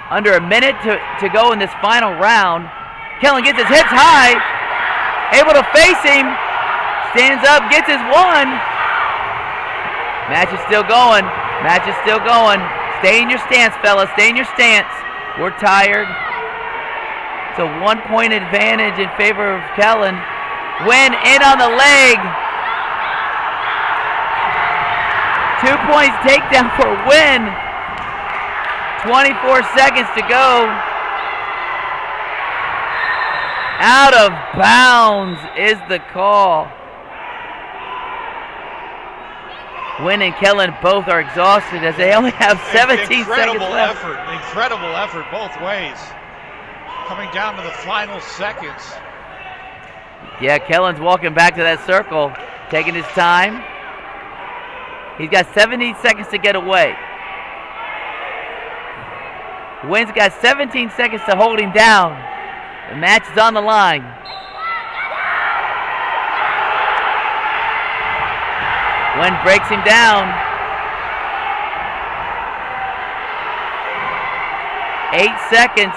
Under a minute to go in this final round. Kellen gets his hips high. Able to face him. Stands up, gets his 1. Match is still going. Match is still going. Stay in your stance, fellas. Stay in your stance. We're tired. It's a 1-point advantage in favor of Kellen. Wynn in on the leg. 2 points takedown for Wynn. 24 seconds to go. Out of bounds is the call. Wynn and Kellen both are exhausted as they only have 17 seconds left. Incredible effort both ways. Coming down to the final seconds. Yeah, Kellen's walking back to that circle, taking his time. He's got 17 seconds to get away. Wynn's got 17 seconds to hold him down. The match is on the line. Wynn breaks him down. 8 seconds.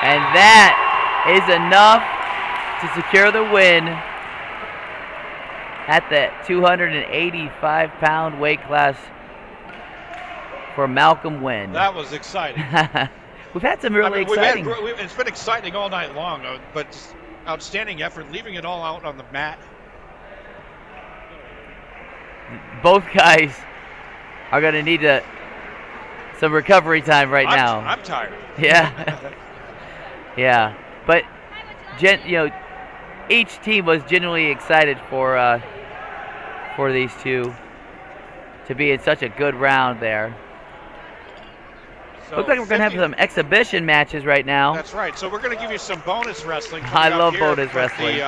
And that is enough to secure the win at the 285-pound weight class for Malcolm Wynn. That was exciting. We've had some really exciting. It's been exciting all night long, but outstanding effort, leaving it all out on the mat. Both guys are going to need some recovery time now. I'm tired. Yeah. Yeah. But, each team was genuinely excited for these two to be in such a good round there. So looks like we're going to have some exhibition matches right now. That's right. So we're going to give you some bonus wrestling. I love bonus but wrestling.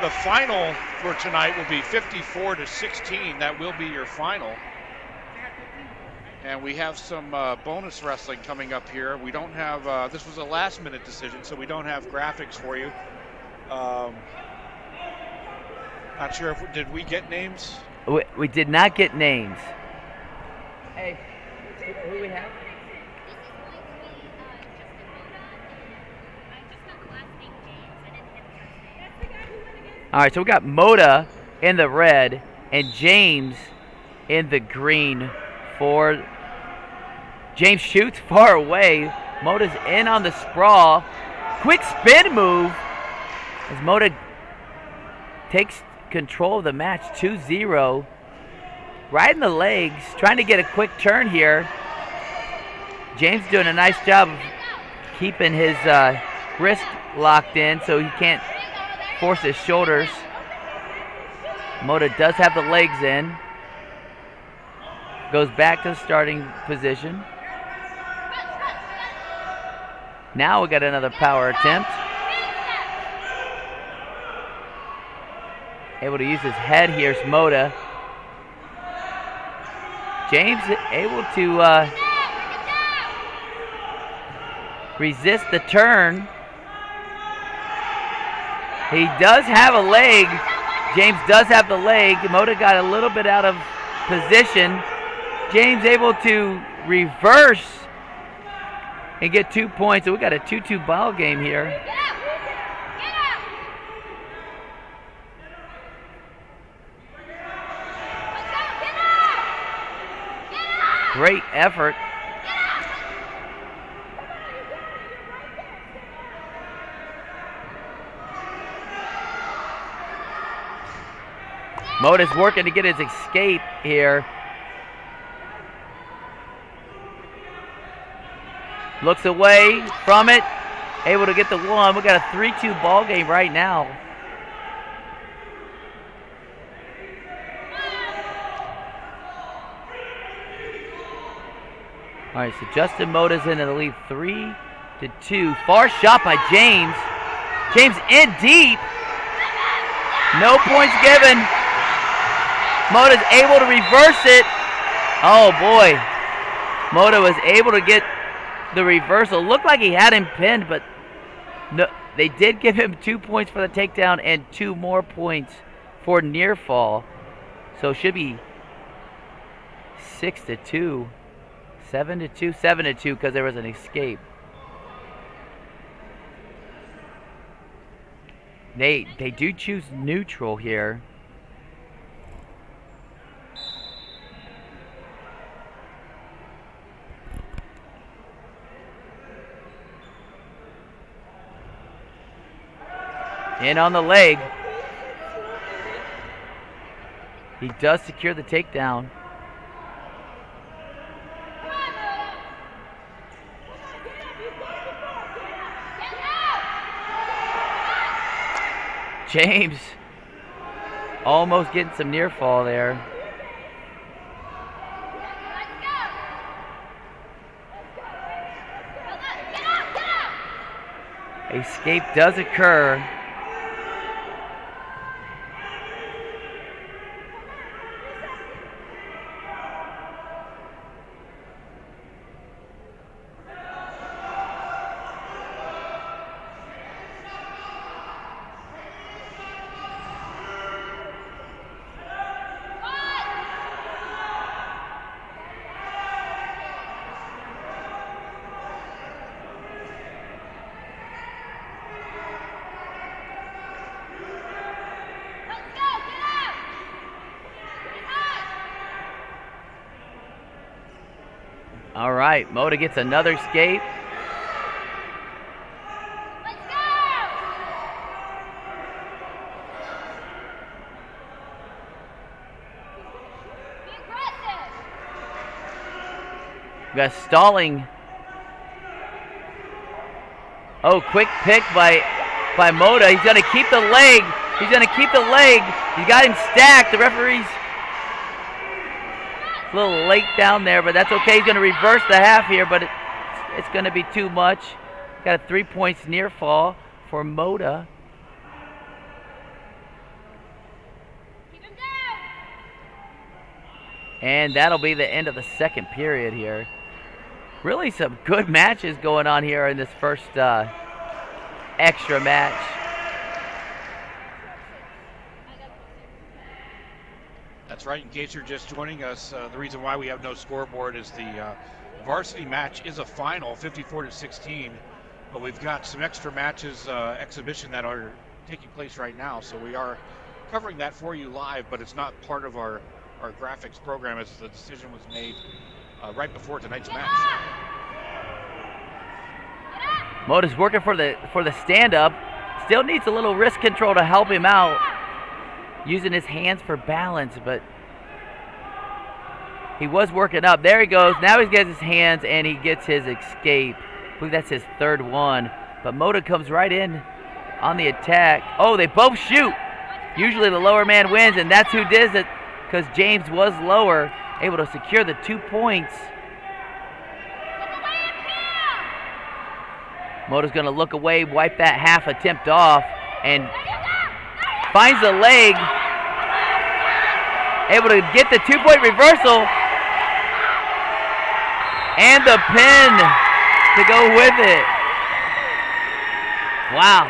The final for tonight will be 54-16. That will be your final. And we have some bonus wrestling coming up here. We don't have, this was a last minute decision, so we don't have graphics for you. Not sure did we get names? We did not get names. Hey, who we have? All right, so we got Moda in the red and James in the green for James shoots far away. Moda's in on the sprawl. Quick spin move as Moda takes control of the match 2-0. Right in the legs, trying to get a quick turn here. James doing a nice job of keeping his wrist locked in so he can't force his shoulders. Moda does have the legs in. Goes back to the starting position. Now we got another power attempt. Able to use his head here's Moda. James able to resist the turn. He does have a leg. James does have the leg. Moda got a little bit out of position. James able to reverse and get 2 points. So we got a 2-2 ball game here. Great effort. Moda's working to get his escape here. Looks away from it. Able to get the one. We got a 3-2 ball game right now. All right, so Justin Moda's in the lead 3-2. Far shot by James. James in deep. No points given. Moda's able to reverse it. Oh boy. Moda was able to get the reversal. Looked like he had him pinned, but no, they did give him 2 points for the takedown and 2 more points for near fall. So it should be 6-2. 7-2, 7-2 because there was an escape. They do choose neutral here. In on the leg. He does secure the takedown. James almost getting some near fall there. Escape does occur. All right, Moda gets another escape. We got stalling. Oh, quick pick by Moda. He's going to keep the leg. He's going to keep the leg. He got him stacked. The referee's a little late down there, but that's okay. He's going to reverse the half here, but it's going to be too much. Got a 3 points near fall for Moda. And that'll be the end of the second period here. Really some good matches going on here in this first extra match. That's right. In case you're just joining us, the reason why we have no scoreboard is the varsity match is a final, 54-16. But we've got some extra matches, exhibition that are taking place right now. So we are covering that for you live, but it's not part of our graphics program as the decision was made right before tonight's match. Moda's working for the stand-up. Still needs a little wrist control to help him out. Using his hands for balance, but he was working up. There he goes. Now he gets his hands and he gets his escape. I believe that's his third one. But Moda comes right in on the attack. Oh, they both shoot. Usually the lower man wins, and that's who did it because James was lower, able to secure the 2 points. Moda's going to look away, wipe that half attempt off, and finds the leg. Able to get the 2-point reversal. And the pin to go with it. Wow.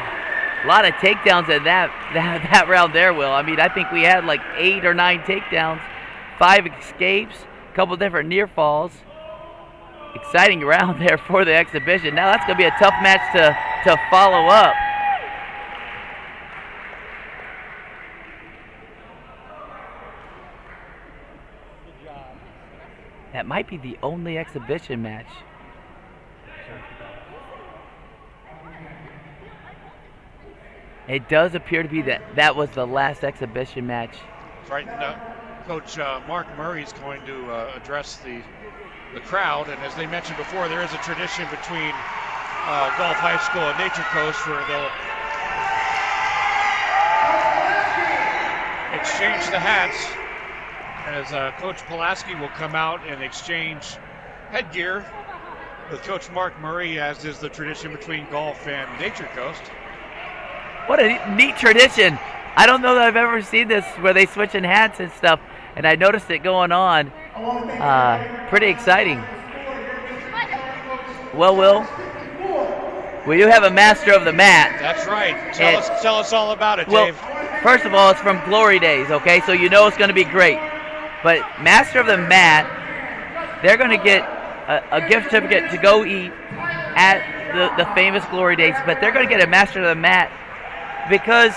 A lot of takedowns in that round there, Will. I mean, I think we had like 8 or 9 takedowns, 5 escapes, a couple different near falls. Exciting round there for the exhibition. Now that's going to be a tough match to follow up. That might be the only exhibition match. It does appear to be that was the last exhibition match. That's right. Coach Mark Murray is going to address the crowd, and as they mentioned before, there is a tradition between Gulf High School and Nature Coast where they'll exchange the hats as Coach Pulaski will come out and exchange headgear with Coach Mark Murray, as is the tradition between Gulf and Nature Coast. What a neat tradition. I don't know that I've ever seen this where they switch in hats and stuff, and I noticed it going on. Pretty exciting. Well, Will, we do have a master of the mat. That's right. Tell us all about it, well, Dave. First of all, it's from Glory Days, okay? So you know it's going to be great. But master of the mat, they're going to get a gift certificate to go eat at the famous Glory Days, but they're going to get a master of the mat because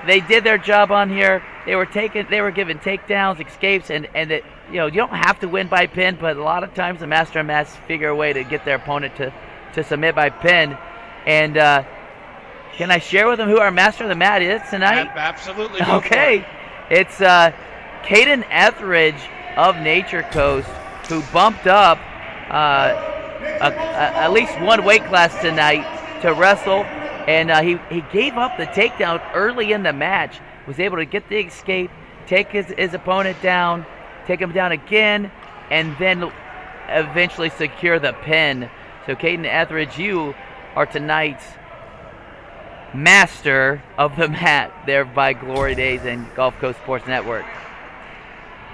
they did their job on here. They were given takedowns, escapes, and that, you know, you don't have to win by pin, but a lot of times the master of mats figure a way to get their opponent to submit by pin. And can I share with them who our master of the mat is tonight? Absolutely. Okay, it's Caden Etheridge of Nature Coast, who bumped up at least one weight class tonight to wrestle, and he gave up the takedown early in the match, was able to get the escape, take his opponent down, take him down again, and then eventually secure the pin. So Caden Etheridge, you are tonight's master of the mat there by Glory Days and Gulf Coast Sports Network.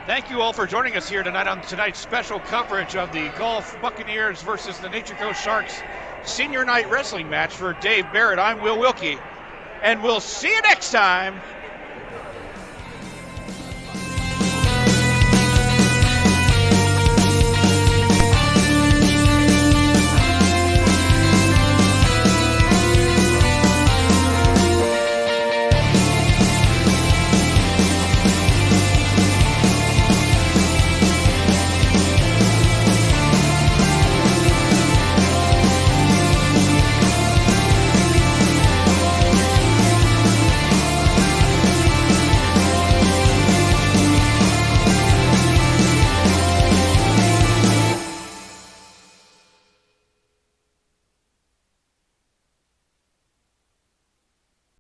Thank you all for joining us here tonight on tonight's special coverage of the Gulf Buccaneers versus the Nature Coast Sharks Senior Night Wrestling match. For Dave Barrett, I'm Will Wilkie, and we'll see you next time